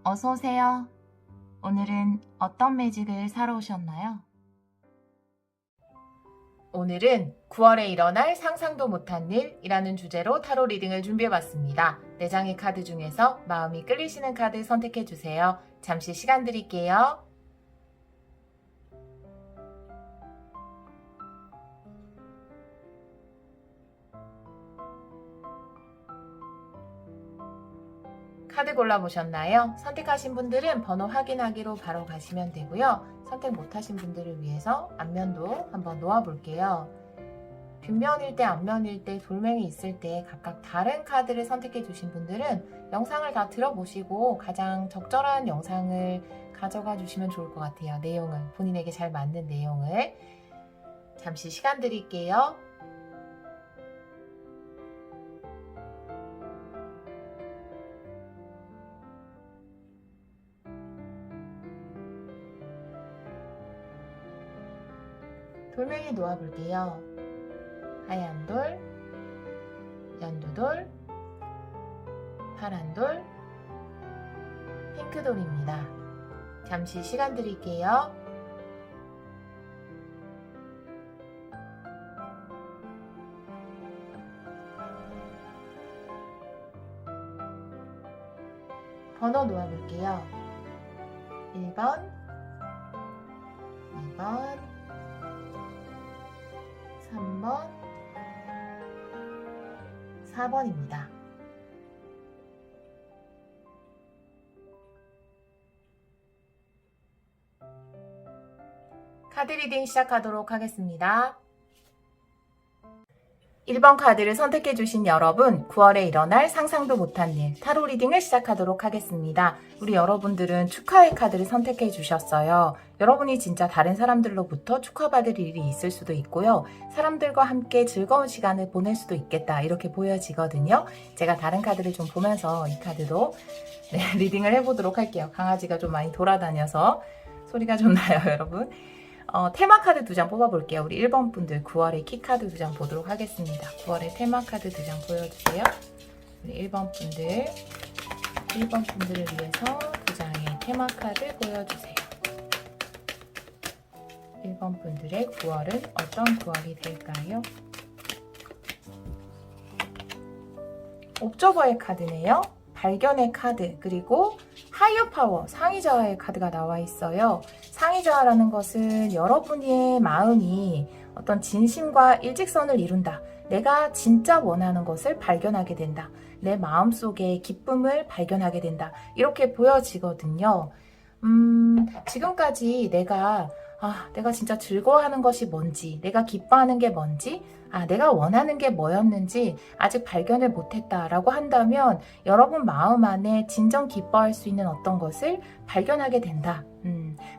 어서 오세요. 오늘은 어떤 매직을 사러 오셨나요? 오늘은 9월에 일어날 상상도 못한 일이라는 주제로 타로 리딩을 준비해봤습니다. 4장의 카드 중에서 마음이 끌리시는 카드 선택해주세요. 잠시 시간 드릴게요. 카드 골라보셨나요? 선택하신 분들은 번호 확인하기로 바로 가시면 되고요. 선택 못하신 분들을 위해서 앞면도 한번 놓아볼게요. 뒷면일 때, 앞면일 때, 돌멩이 있을 때 각각 다른 카드를 선택해 주신 분들은 영상을 다 들어보시고 가장 적절한 영상을 가져가 주시면 좋을 것 같아요. 내용을, 본인에게 잘 맞는 내용을. 잠시 시간 드릴게요. 돌멩이 놓아볼게요. 하얀 돌, 연두돌, 파란 돌, 핑크돌입니다. 잠시 시간 드릴게요. 번호 놓아볼게요. 1번, 2번, 3번, 4번입니다. 카드 리딩 시작하도록 하겠습니다. 1번 카드를 선택해주신 여러분, 9월에 일어날 상상도 못한 일, 타로 리딩을 시작하도록 하겠습니다. 우리 여러분들은 축하의 카드를 선택해주셨어요. 여러분이 진짜 다른 사람들로부터 축하받을 일이 있을 수도 있고요. 사람들과 함께 즐거운 시간을 보낼 수도 있겠다, 이렇게 보여지거든요. 제가 다른 카드를 좀 보면서 이 카드도 리딩을 해보도록 할게요. 강아지가 좀 많이 돌아다녀서 소리가 좀 나요, 여러분. 테마 카드 2장 뽑아볼게요. 우리 1번 분들 9월의 키카드 2장 보도록 하겠습니다. 9월의 테마 카드 2장 보여주세요. 우리 1번 분들을 위해서 2장의 테마 카드 보여주세요. 1번 분들의 9월은 어떤 9월이 될까요? 옵저버의 카드네요. 발견의 카드, 그리고 하이어 파워, 상위자와의 카드가 나와 있어요. 상위자와라는 것은 여러분의 마음이 어떤 진심과 일직선을 이룬다. 내가 진짜 원하는 것을 발견하게 된다. 내 마음속에 기쁨을 발견하게 된다. 이렇게 보여지거든요. 지금까지 내가 진짜 즐거워하는 것이 뭔지, 내가 기뻐하는 게 뭔지, 내가 원하는 게 뭐였는지 아직 발견을 못했다라고 한다면 여러분 마음 안에 진정 기뻐할 수 있는 어떤 것을 발견하게 된다.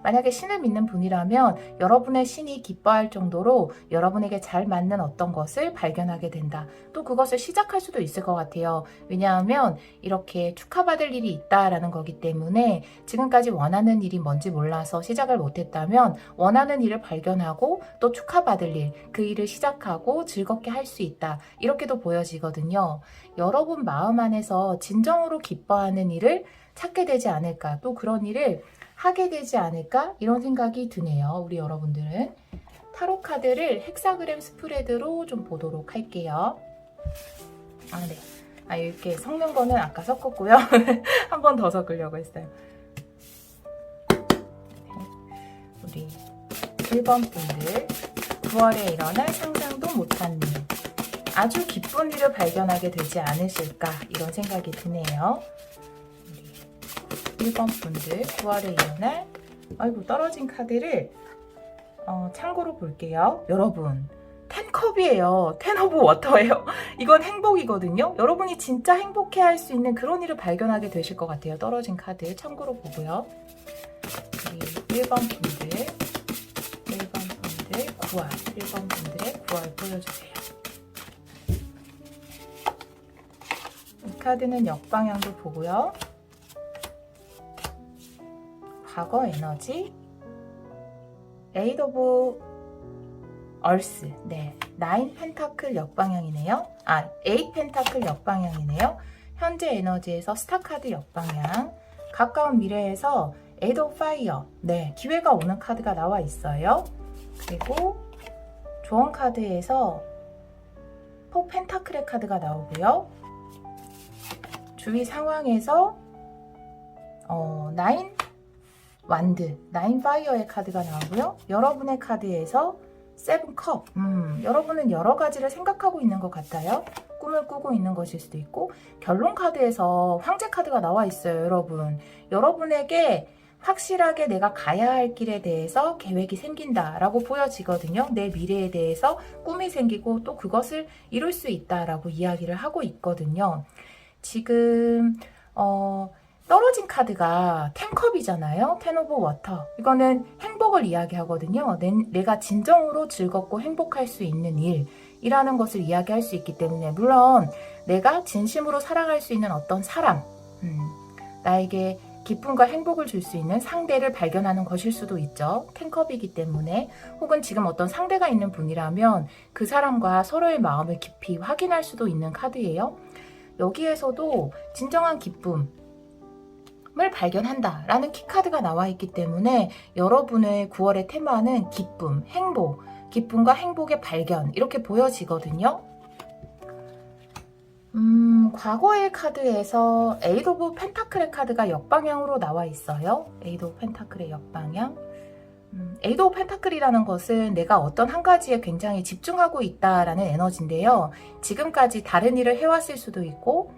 만약에 신을 믿는 분이라면 여러분의 신이 기뻐할 정도로 여러분에게 잘 맞는 어떤 것을 발견하게 된다. 또 그것을 시작할 수도 있을 것 같아요. 왜냐하면 이렇게 축하받을 일이 있다라는 거기 때문에 지금까지 원하는 일이 뭔지 몰라서 시작을 못했다면 원하는 일을 발견하고 또 축하받을 일, 그 일을 시작하고 즐겁게 할 수 있다. 이렇게도 보여지거든요. 여러분 마음 안에서 진정으로 기뻐하는 일을 찾게 되지 않을까, 또 그런 일을 하게 되지 않을까, 이런 생각이 드네요. 우리 여러분들은 타로 카드를 헥사그램 스프레드로 좀 보도록 할게요. 이렇게 섞는 거는 아까 섞었고요. 한 번 더 섞으려고 했어요. 우리 1번 분들 9월에 일어날 상상도 못한 일, 아주 기쁜 일을 발견하게 되지 않으실까, 이런 생각이 드네요. 1번 분들 9월에 일어날 떨어진 카드를 참고로 볼게요. 여러분, 10컵이에요. 10 오브 워터예요. 이건 행복이거든요. 여러분이 진짜 행복해할 수 있는 그런 일을 발견하게 되실 것 같아요. 떨어진 카드 참고로 보고요. 우리 1번 분들의 9월, 1번 분들의 9월 보여주세요. 이 카드는 역방향도 보고요. 과거 에너지, 에이드 오브 얼스, 9 펜타클 역방향이네요. 8 펜타클 역방향이네요. 현재 에너지에서 스타 카드 역방향, 가까운 미래에서 에이드 오브 파이어, 네, 기회가 오는 카드가 나와 있어요. 그리고 조언 카드에서 포 펜타클의 카드가 나오고요. 주위 상황에서 나인 완드, 나인 파이어의 카드가 나오고요. 여러분의 카드에서 세븐 컵, 여러분은 여러 가지를 생각하고 있는 것 같아요. 꿈을 꾸고 있는 것일 수도 있고, 결론 카드에서 황제 카드가 나와 있어요. 여러분에게 확실하게 내가 가야 할 길에 대해서 계획이 생긴다라고 보여지거든요. 내 미래에 대해서 꿈이 생기고 또 그것을 이룰 수 있다라고 이야기를 하고 있거든요. 지금 떨어진 카드가 텐컵이잖아요. 텐 오브 워터. 이거는 행복을 이야기하거든요. 내가 진정으로 즐겁고 행복할 수 있는 일이라는 것을 이야기할 수 있기 때문에, 물론 내가 진심으로 사랑할 수 있는 어떤 사람, 나에게 기쁨과 행복을 줄 수 있는 상대를 발견하는 것일 수도 있죠. 텐컵이기 때문에. 혹은 지금 어떤 상대가 있는 분이라면 그 사람과 서로의 마음을 깊이 확인할 수도 있는 카드예요. 여기에서도 진정한 기쁨을 발견한다 라는 키카드가 나와 있기 때문에 여러분의 9월의 테마는 기쁨, 행복, 기쁨과 행복의 발견, 이렇게 보여지거든요. 과거의 카드에서 에이드 오브 펜타클의 카드가 역방향으로 나와 있어요. 에이드 오브 펜타클의 역방향. 에이드 오브 펜타클이라는 것은 내가 어떤 한 가지에 굉장히 집중하고 있다라는 에너지인데요. 지금까지 다른 일을 해왔을 수도 있고,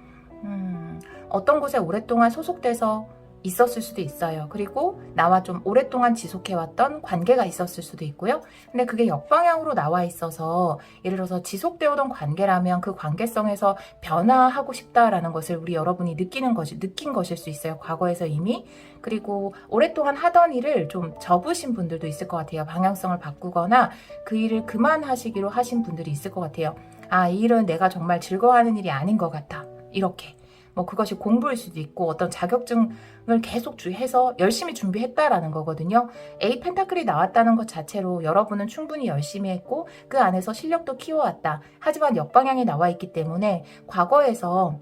어떤 곳에 오랫동안 소속돼서 있었을 수도 있어요. 그리고 나와 좀 오랫동안 지속해왔던 관계가 있었을 수도 있고요. 근데 그게 역방향으로 나와 있어서, 예를 들어서 지속되어 오던 관계라면 그 관계성에서 변화하고 싶다라는 것을 여러분이 느낀 것일 수 있어요. 과거에서 이미. 그리고 오랫동안 하던 일을 좀 접으신 분들도 있을 것 같아요. 방향성을 바꾸거나 그 일을 그만하시기로 하신 분들이 있을 것 같아요. 아, 이 일은 내가 정말 즐거워하는 일이 아닌 것 같아. 이렇게. 그것이 공부일 수도 있고 어떤 자격증을 계속 해서 열심히 준비했다라는 거거든요. 에이 펜타클이 나왔다는 것 자체로 여러분은 충분히 열심히 했고 그 안에서 실력도 키워왔다. 하지만 역방향이 나와 있기 때문에 과거에서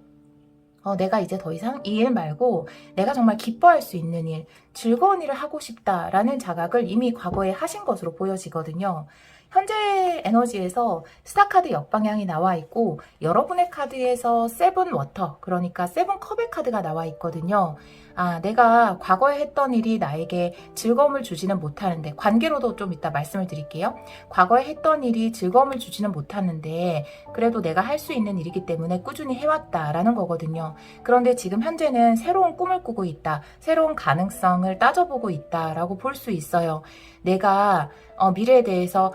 내가 이제 더 이상 이 일 말고 내가 정말 기뻐할 수 있는 일, 즐거운 일을 하고 싶다라는 자각을 이미 과거에 하신 것으로 보여지거든요. 현재 에너지에서 스타카드 역방향이 나와 있고 여러분의 카드에서 세븐 워터, 그러니까 세븐 컵의 카드가 나와 있거든요. 아, 내가 과거에 했던 일이 나에게 즐거움을 주지는 못하는데, 관계로도 좀 이따 말씀을 드릴게요. 과거에 했던 일이 즐거움을 주지는 못하는데 그래도 내가 할 수 있는 일이기 때문에 꾸준히 해왔다라는 거거든요. 그런데 지금 현재는 새로운 꿈을 꾸고 있다, 새로운 가능성을 따져보고 있다라고 볼 수 있어요. 내가 미래에 대해서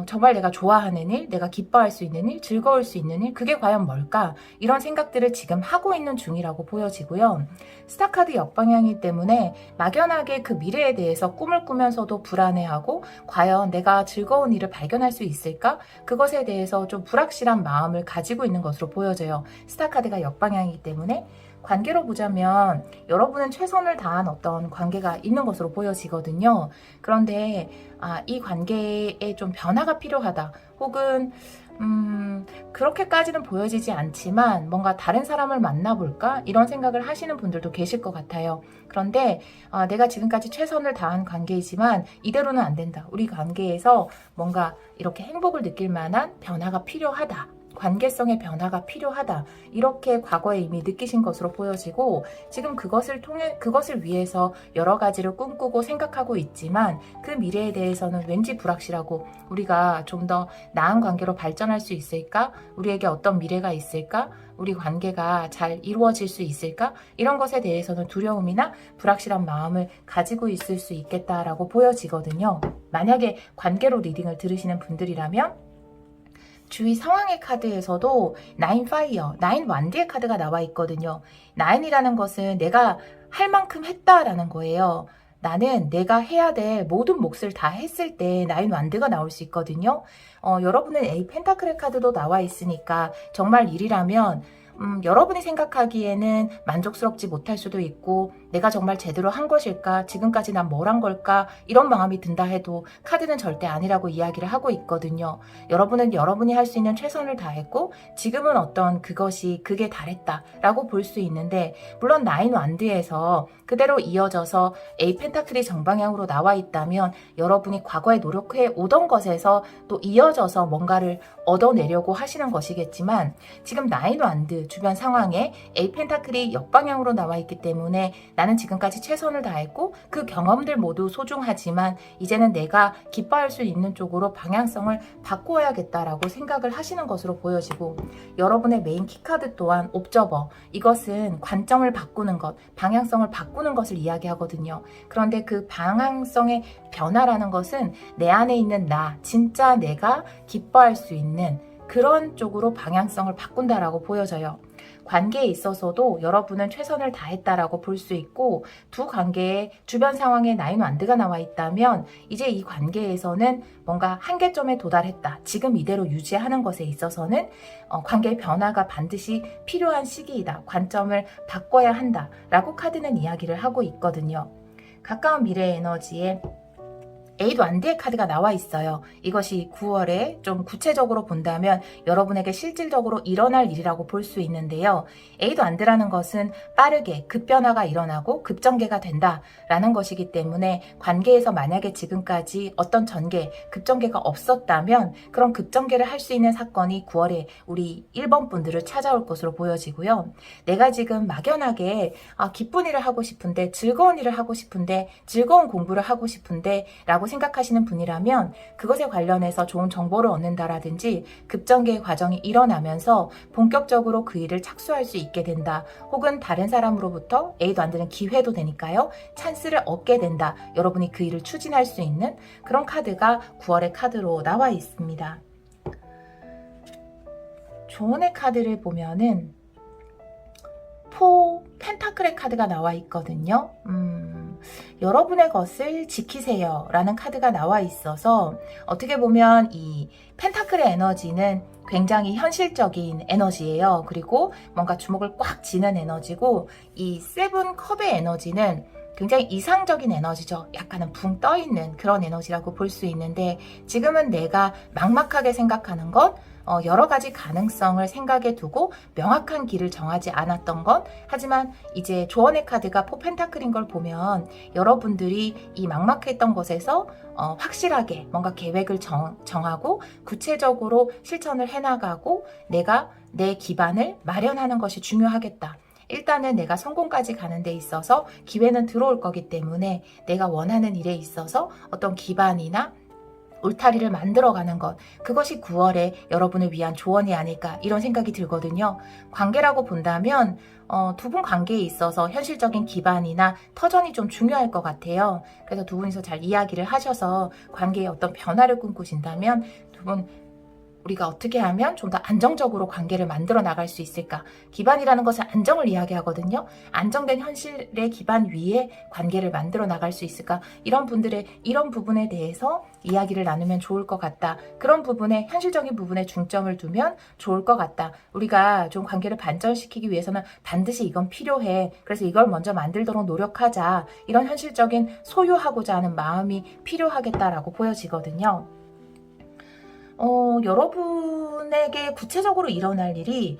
정말 내가 좋아하는 일, 내가 기뻐할 수 있는 일, 즐거울 수 있는 일, 그게 과연 뭘까? 이런 생각들을 지금 하고 있는 중이라고 보여지고요. 스타카드 역방향이기 때문에 막연하게 그 미래에 대해서 꿈을 꾸면서도 불안해하고 과연 내가 즐거운 일을 발견할 수 있을까? 그것에 대해서 좀 불확실한 마음을 가지고 있는 것으로 보여져요. 스타카드가 역방향이기 때문에. 관계로 보자면 여러분은 최선을 다한 어떤 관계가 있는 것으로 보여지거든요. 그런데 이 관계에 좀 변화가 필요하다. 혹은 그렇게까지는 보여지지 않지만 뭔가 다른 사람을 만나볼까? 이런 생각을 하시는 분들도 계실 것 같아요. 그런데 내가 지금까지 최선을 다한 관계이지만 이대로는 안 된다. 우리 관계에서 뭔가 이렇게 행복을 느낄 만한 변화가 필요하다. 관계성의 변화가 필요하다. 이렇게 과거에 이미 느끼신 것으로 보여지고 지금 그것을 위해서 여러 가지를 꿈꾸고 생각하고 있지만 그 미래에 대해서는 왠지 불확실하고, 우리가 좀 더 나은 관계로 발전할 수 있을까? 우리에게 어떤 미래가 있을까? 우리 관계가 잘 이루어질 수 있을까? 이런 것에 대해서는 두려움이나 불확실한 마음을 가지고 있을 수 있겠다라고 보여지거든요. 만약에 관계로 리딩을 들으시는 분들이라면 주위 상황의 카드에서도 나인 파이어, 나인 완드의 카드가 나와 있거든요. 나인이라는 것은 내가 할 만큼 했다라는 거예요. 나는 내가 해야 될 모든 몫을 다 했을 때 나인 완드가 나올 수 있거든요. 여러분은 에이 펜타클의 카드도 나와 있으니까 정말 일이라면 여러분이 생각하기에는 만족스럽지 못할 수도 있고 내가 정말 제대로 한 것일까? 지금까지 난 뭘 한 걸까? 이런 마음이 든다 해도 카드는 절대 아니라고 이야기를 하고 있거든요. 여러분은 여러분이 할 수 있는 최선을 다했고 지금은 어떤 그게 달했다라고 볼 수 있는데 물론 나인 완드에서 그대로 이어져서 에이 펜타클이 정방향으로 나와 있다면 여러분이 과거에 노력해 오던 것에서 또 이어져서 뭔가를 얻어내려고 하시는 것이겠지만 지금 나인 완드 주변 상황에 에이 펜타클이 역방향으로 나와 있기 때문에 나는 지금까지 최선을 다했고 그 경험들 모두 소중하지만 이제는 내가 기뻐할 수 있는 쪽으로 방향성을 바꾸어야겠다라고 생각을 하시는 것으로 보여지고 여러분의 메인 키카드 또한 옵저버 이것은 관점을 바꾸는 것, 방향성을 바꾸는 것을 이야기하거든요. 그런데 그 방향성의 변화라는 것은 내 안에 있는 나, 진짜 내가 기뻐할 수 있는 그런 쪽으로 방향성을 바꾼다라고 보여져요. 관계에 있어서도 여러분은 최선을 다했다라고 볼 수 있고 두 관계의 주변 상황에 나인 완드가 나와 있다면 이제 이 관계에서는 뭔가 한계점에 도달했다. 지금 이대로 유지하는 것에 있어서는 관계의 변화가 반드시 필요한 시기이다. 관점을 바꿔야 한다라고 카드는 이야기를 하고 있거든요. 가까운 미래의 에너지에 에잇 완드의 카드가 나와 있어요. 이것이 9월에 좀 구체적으로 본다면 여러분에게 실질적으로 일어날 일이라고 볼 수 있는데요. 에잇 완드라는 것은 빠르게 급변화가 일어나고 급전개가 된다라는 것이기 때문에 관계에서 만약에 지금까지 어떤 전개, 급전개가 없었다면 그런 급전개를 할 수 있는 사건이 9월에 우리 1번 분들을 찾아올 것으로 보여지고요. 내가 지금 막연하게 기쁜 일을 하고 싶은데 즐거운 일을 하고 싶은데 즐거운 공부를 하고 싶은데 라고 생각하시는 분이라면 그것에 관련해서 좋은 정보를 얻는다라든지 급전개의 과정이 일어나면서 본격적으로 그 일을 착수할 수 있게 된다. 혹은 다른 사람으로부터 에잇 완드는 기회도 되니까요. 찬스를 얻게 된다. 여러분이 그 일을 추진할 수 있는 그런 카드가 9월의 카드로 나와 있습니다. 조언의 카드를 보면은 포 펜타클의 카드가 나와 있거든요. 여러분의 것을 지키세요 라는 카드가 나와 있어서 어떻게 보면 이 펜타클의 에너지는 굉장히 현실적인 에너지예요. 그리고 뭔가 주목을 꽉 쥐는 에너지고 이 세븐 컵의 에너지는 굉장히 이상적인 에너지죠. 약간은 붕 떠있는 그런 에너지라고 볼 수 있는데 지금은 내가 막막하게 생각하는 것 여러 가지 가능성을 생각해 두고 명확한 길을 정하지 않았던 것 하지만 이제 조언의 카드가 포 펜타클인 걸 보면 여러분들이 이 막막했던 것에서 확실하게 뭔가 계획을 정하고 구체적으로 실천을 해나가고 내가 내 기반을 마련하는 것이 중요하겠다. 일단은 내가 성공까지 가는 데 있어서 기회는 들어올 거기 때문에 내가 원하는 일에 있어서 어떤 기반이나 울타리를 만들어가는 것 그것이 9월에 여러분을 위한 조언이 아닐까 이런 생각이 들거든요. 관계라고 본다면 두 분 관계에 있어서 현실적인 기반이나 터전이 좀 중요할 것 같아요. 그래서 두 분이서 잘 이야기를 하셔서 관계에 어떤 변화를 꿈꾸신다면 두 분 우리가 어떻게 하면 좀 더 안정적으로 관계를 만들어 나갈 수 있을까? 기반이라는 것은 안정을 이야기하거든요. 안정된 현실의 기반 위에 관계를 만들어 나갈 수 있을까? 이런 분들의 이런 부분에 대해서 이야기를 나누면 좋을 것 같다. 그런 부분에 현실적인 부분에 중점을 두면 좋을 것 같다. 우리가 좀 관계를 반전시키기 위해서는 반드시 이건 필요해. 그래서 이걸 먼저 만들도록 노력하자. 이런 현실적인 소유하고자 하는 마음이 필요하겠다라고 보여지거든요. 여러분에게 구체적으로 일어날 일이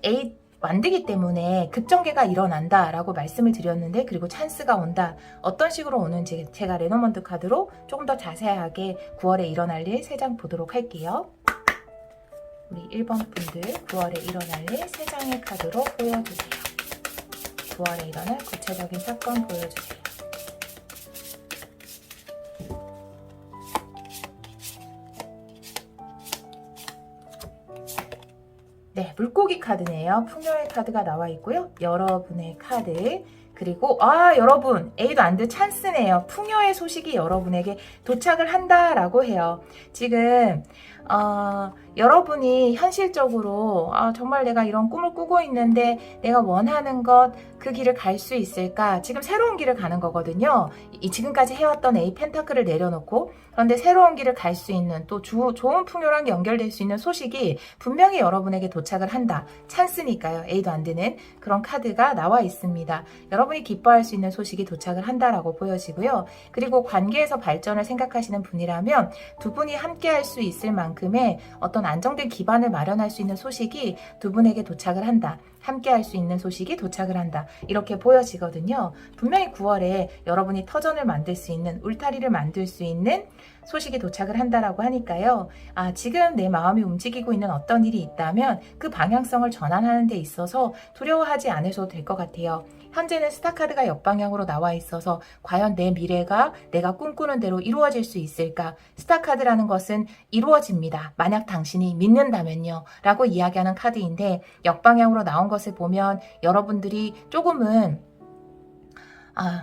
에잇 완드기 때문에 급전개가 일어난다라고 말씀을 드렸는데 그리고 찬스가 온다. 어떤 식으로 오는지 제가 레노먼드 카드로 조금 더 자세하게 9월에 일어날 일 3장 보도록 할게요. 우리 1번 분들 9월에 일어날 일 3장의 카드로 보여주세요. 9월에 일어날 구체적인 사건 보여주세요. 네, 물고기 카드네요. 풍요의 카드가 나와 있고요. 여러분의 카드 그리고 여러분 A도 안 돼 찬스네요. 풍요의 소식이 여러분에게 도착을 한다라고 해요. 지금 여러분이 현실적으로 정말 내가 이런 꿈을 꾸고 있는데 내가 원하는 것 그 길을 갈 수 있을까? 지금 새로운 길을 가는 거거든요. 지금까지 해왔던 A 펜타클을 내려놓고 그런데 새로운 길을 갈 수 있는 또 좋은 풍요랑 연결될 수 있는 소식이 분명히 여러분에게 도착을 한다. 찬스니까요. A도 안 되는 그런 카드가 나와 있습니다. 여러분이 기뻐할 수 있는 소식이 도착을 한다라고 보여지고요. 그리고 관계에서 발전을 생각하시는 분이라면 두 분이 함께 할 수 있을 만큼의 어떤 안정된 기반을 마련할 수 있는 소식이 두 분에게 도착을 한다. 함께 할 수 있는 소식이 도착을 한다. 이렇게 보여지거든요. 분명히 9월에 여러분이 터전을 만들 수 있는, 울타리를 만들 수 있는 소식이 도착을 한다라고 하니까요. 지금 내 마음이 움직이고 있는 어떤 일이 있다면 그 방향성을 전환하는 데 있어서 두려워하지 않으셔도 될 것 같아요. 현재는 스타카드가 역방향으로 나와 있어서 과연 내 미래가 내가 꿈꾸는 대로 이루어질 수 있을까? 스타카드라는 것은 이루어집니다. 만약 당신이 믿는다면요. 라고 이야기하는 카드인데 역방향으로 나온 것을 보면 여러분들이 조금은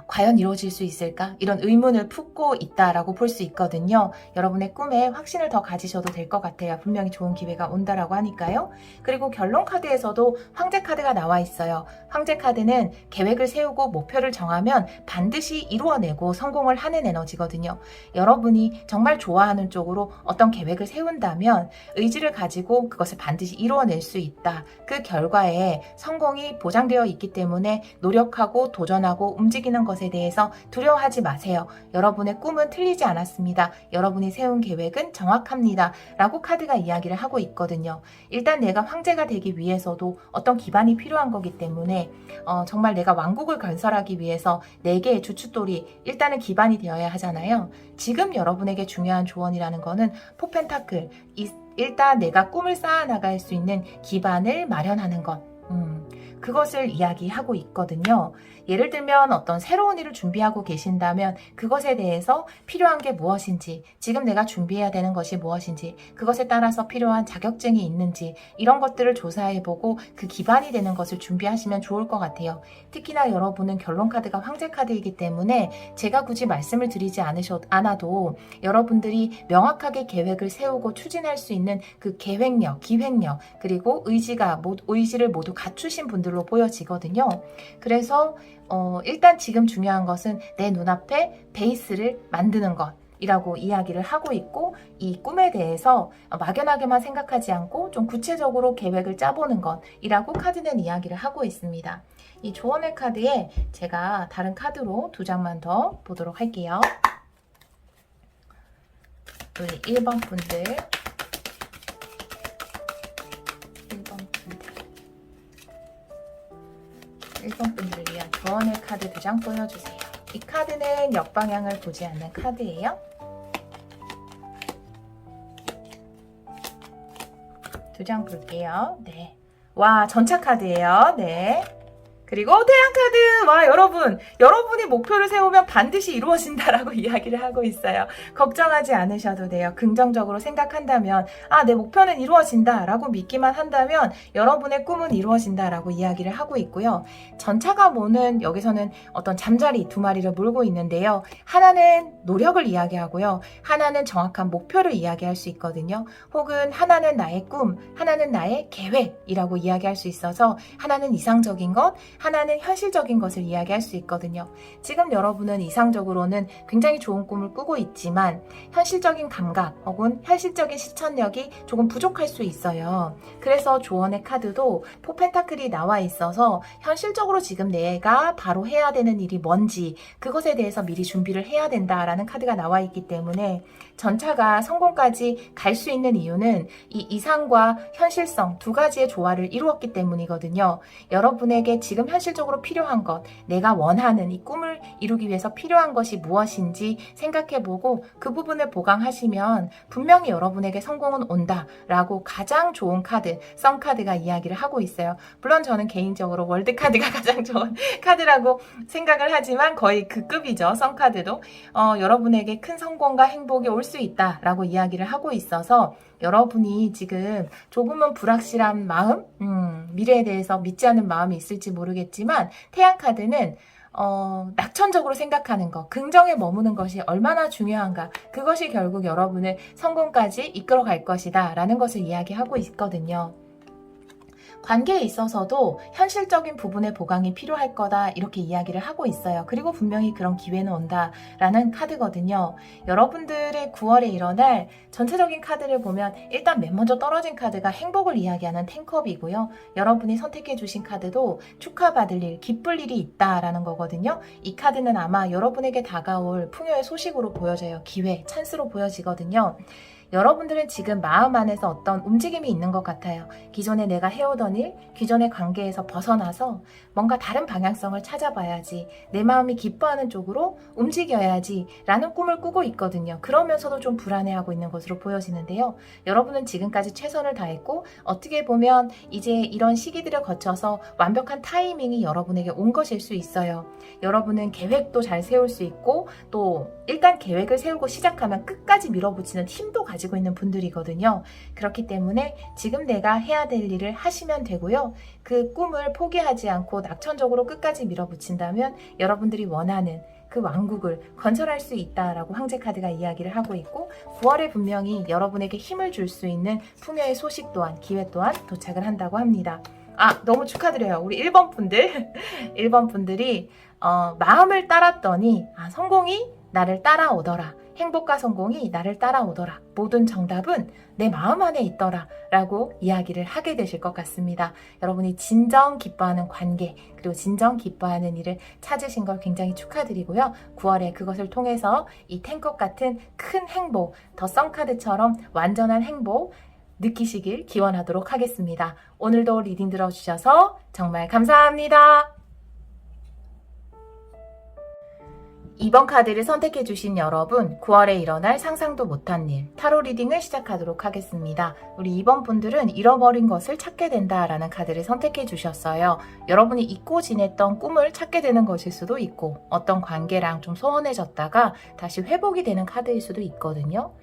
과연 이루어질 수 있을까? 이런 의문을 품고 있다라고 볼 수 있거든요. 여러분의 꿈에 확신을 더 가지셔도 될 것 같아요. 분명히 좋은 기회가 온다라고 하니까요. 그리고 결론 카드에서도 황제 카드가 나와 있어요. 황제 카드는 계획을 세우고 목표를 정하면 반드시 이루어내고 성공을 하는 에너지거든요. 여러분이 정말 좋아하는 쪽으로 어떤 계획을 세운다면 의지를 가지고 그것을 반드시 이루어낼 수 있다. 그 결과에 성공이 보장되어 있기 때문에 노력하고 도전하고 움직이는 것에 대해서 두려워하지 마세요. 여러분의 꿈은 틀리지 않았습니다. 여러분이 세운 계획은 정확합니다. 라고 카드가 이야기를 하고 있거든요. 일단 내가 황제가 되기 위해서도 어떤 기반이 필요한 거기 때문에 정말 내가 왕국을 건설하기 위해서 4개의 주춧돌이 일단은 기반이 되어야 하잖아요. 지금 여러분에게 중요한 조언이라는 거는 포펜타클, 일단 내가 꿈을 쌓아나갈 수 있는 기반을 마련하는 것. 그것을 이야기하고 있거든요. 예를 들면 어떤 새로운 일을 준비하고 계신다면 그것에 대해서 필요한 게 무엇인지, 지금 내가 준비해야 되는 것이 무엇인지, 그것에 따라서 필요한 자격증이 있는지 이런 것들을 조사해보고 그 기반이 되는 것을 준비하시면 좋을 것 같아요. 특히나 여러분은 결론 카드가 황제 카드이기 때문에 제가 굳이 말씀을 드리지 않아도 여러분들이 명확하게 계획을 세우고 추진할 수 있는 그 계획력, 기획력, 그리고 의지를 모두 갖추신 분들로 보여지거든요. 그래서 일단 지금 중요한 것은 내 눈앞에 베이스를 만드는 것 이라고 이야기를 하고 있고, 이 꿈에 대해서 막연하게만 생각하지 않고 좀 구체적으로 계획을 짜보는 것이라고 카드는 이야기를 하고 있습니다. 이 조언의 카드에 제가 다른 카드로 2장만 더 보도록 할게요. 우리 1번 분들, 1번 분들을 위한 조언의 카드 2장 보여주세요. 이 카드는 역방향을 보지 않는 카드예요. 2장 볼게요. 네. 와, 전차 카드예요. 네. 그리고 태양 카드! 와, 여러분이 목표를 세우면 반드시 이루어진다라고 이야기를 하고 있어요. 걱정하지 않으셔도 돼요. 긍정적으로 생각한다면, 내 목표는 이루어진다라고 믿기만 한다면 여러분의 꿈은 이루어진다라고 이야기를 하고 있고요. 전차가 모는 여기서는 어떤 잠자리 2마리를 몰고 있는데요. 하나는 노력을 이야기하고요. 하나는 정확한 목표를 이야기할 수 있거든요. 혹은 하나는 나의 꿈, 하나는 나의 계획이라고 이야기할 수 있어서 하나는 이상적인 것, 하나는 현실적인 것을 이야기할 수 있거든요. 지금 여러분은 이상적으로는 굉장히 좋은 꿈을 꾸고 있지만 현실적인 감각 혹은 현실적인 실천력이 조금 부족할 수 있어요. 그래서 조언의 카드도 포펜타클이 나와 있어서 현실적으로 지금 내가 바로 해야 되는 일이 뭔지 그것에 대해서 미리 준비를 해야 된다라는 카드가 나와 있기 때문에 전차가 성공까지 갈 수 있는 이유는 이 이상과 현실성 2가지의 조화를 이루었기 때문이거든요. 여러분에게 지금 현실적으로 필요한 것, 내가 원하는 이 꿈을 이루기 위해서 필요한 것이 무엇인지 생각해보고 그 부분을 보강하시면 분명히 여러분에게 성공은 온다라고 가장 좋은 카드, 썬카드가 이야기를 하고 있어요. 물론 저는 개인적으로 월드카드가 가장 좋은 카드라고 생각을 하지만 거의 그 급이죠. 썬카드도. 여러분에게 큰 성공과 행복이 올 수 있다라고 이야기를 하고 있어서 여러분이 지금 조금은 불확실한 마음, 미래에 대해서 믿지 않는 마음이 있을지 모르겠지만 태양카드는 낙천적으로 생각하는 것, 긍정에 머무는 것이 얼마나 중요한가. 그것이 결국 여러분을 성공까지 이끌어 갈 것이다 라는 것을 이야기하고 있거든요. 관계에 있어서도 현실적인 부분의 보강이 필요할 거다 이렇게 이야기를 하고 있어요. 그리고 분명히 그런 기회는 온다라는 카드거든요. 여러분들의 9월에 일어날 전체적인 카드를 보면 일단 맨 먼저 떨어진 카드가 행복을 이야기하는 텐컵이고요. 여러분이 선택해 주신 카드도 축하받을 일, 기쁠 일이 있다라는 거거든요. 이 카드는 아마 여러분에게 다가올 풍요의 소식으로 보여져요. 기회, 찬스로 보여지거든요. 여러분들은 지금 마음 안에서 어떤 움직임이 있는 것 같아요. 기존에 내가 해오던 일, 기존의 관계에서 벗어나서 뭔가 다른 방향성을 찾아봐야지, 내 마음이 기뻐하는 쪽으로 움직여야지 라는 꿈을 꾸고 있거든요. 그러면서도 좀 불안해하고 있는 것으로 보여지는데요. 여러분은 지금까지 최선을 다했고 어떻게 보면 이제 이런 시기들을 거쳐서 완벽한 타이밍이 여러분에게 온 것일 수 있어요. 여러분은 계획도 잘 세울 수 있고 또 일단 계획을 세우고 시작하면 끝까지 밀어붙이는 힘도 가지고 있는 분들이거든요. 그렇기 때문에 지금 내가 해야 될 일을 하시면 되고요. 그 꿈을 포기하지 않고 낙천적으로 끝까지 밀어붙인다면 여러분들이 원하는 그 왕국을 건설할 수 있다라고 황제 카드가 이야기를 하고 있고 9월에 분명히 여러분에게 힘을 줄 수 있는 풍요의 소식 또한 기회 또한 도착을 한다고 합니다. 너무 축하드려요. 우리 1번 분들 1번 분들이 마음을 따랐더니 성공이 나를 따라오더라. 행복과 성공이 나를 따라오더라. 모든 정답은 내 마음 안에 있더라 라고 이야기를 하게 되실 것 같습니다. 여러분이 진정 기뻐하는 관계 그리고 진정 기뻐하는 일을 찾으신 걸 굉장히 축하드리고요. 9월에 그것을 통해서 이 텐컵 같은 큰 행복, 더 썬카드처럼 완전한 행복 느끼시길 기원하도록 하겠습니다. 오늘도 리딩 들어주셔서 정말 감사합니다. 2번 카드를 선택해주신 여러분, 9월에 일어날 상상도 못한 일, 타로 리딩을 시작하도록 하겠습니다. 우리 2번 분들은 잃어버린 것을 찾게 된다라는 카드를 선택해주셨어요. 여러분이 잊고 지냈던 꿈을 찾게 되는 것일 수도 있고 어떤 관계랑 좀 소원해졌다가 다시 회복이 되는 카드일 수도 있거든요.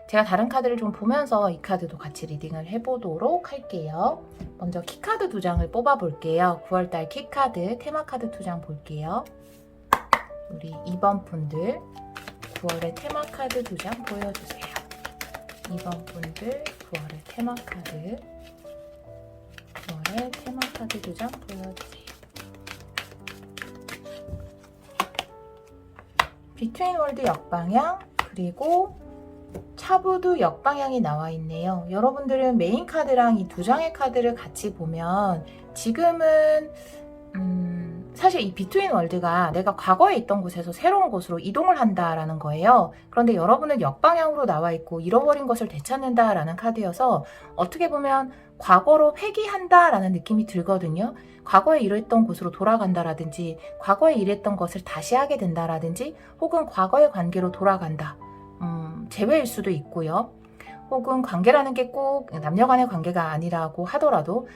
제가 다른 카드를 좀 보면서 이 카드도 같이 리딩을 해보도록 할게요. 먼저 키카드 2장을 뽑아볼게요. 9월달 키카드, 테마카드 2장 볼게요. 우리 2번 분들 9월의 테마카드 2장 보여주세요. 2번 분들 9월의 테마카드 9월의 테마카드 2장 보여주세요. 비트윈 월드 역방향 그리고 차부두 역방향이 나와 있네요. 여러분들은 메인 카드랑 이 2장의 카드를 같이 보면 지금은 사실 이 비트윈 월드가 내가 과거에 있던 곳에서 새로운 곳으로 이동을 한다라는 거예요. 그런데 여러분은 역방향으로 나와 있고 잃어버린 것을 되찾는다라는 카드여서 어떻게 보면 과거로 회귀한다라는 느낌이 들거든요. 과거에 이랬던 곳으로 돌아간다라든지 과거에 이랬던 것을 다시 하게 된다라든지 혹은 과거의 관계로 돌아간다. 재회일 수도 있고요. 혹은 관계라는 게 꼭 남녀 간의 관계가 아니라고 하더라도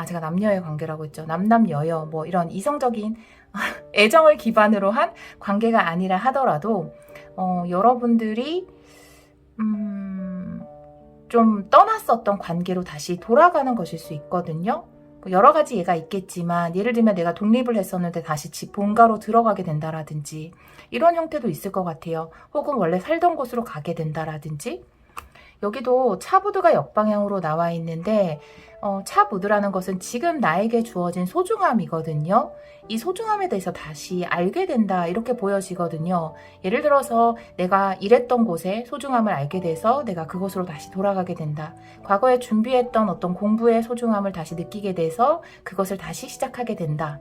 제가 남녀의 관계라고 했죠. 남남여여 뭐 이런 이성적인 애정을 기반으로 한 관계가 아니라 하더라도 여러분들이 좀 떠났었던 관계로 다시 돌아가는 것일 수 있거든요. 여러 가지 예가 있겠지만 예를 들면 내가 독립을 했었는데 다시 집 본가로 들어가게 된다라든지 이런 형태도 있을 것 같아요. 혹은 원래 살던 곳으로 가게 된다라든지 여기도 차부두가 역방향으로 나와 있는데 차부두라는 것은 지금 나에게 주어진 소중함이거든요. 이 소중함에 대해서 다시 알게 된다 이렇게 보여지거든요. 예를 들어서 내가 일했던 곳에 소중함을 알게 돼서 내가 그곳으로 다시 돌아가게 된다. 과거에 준비했던 어떤 공부의 소중함을 다시 느끼게 돼서 그것을 다시 시작하게 된다.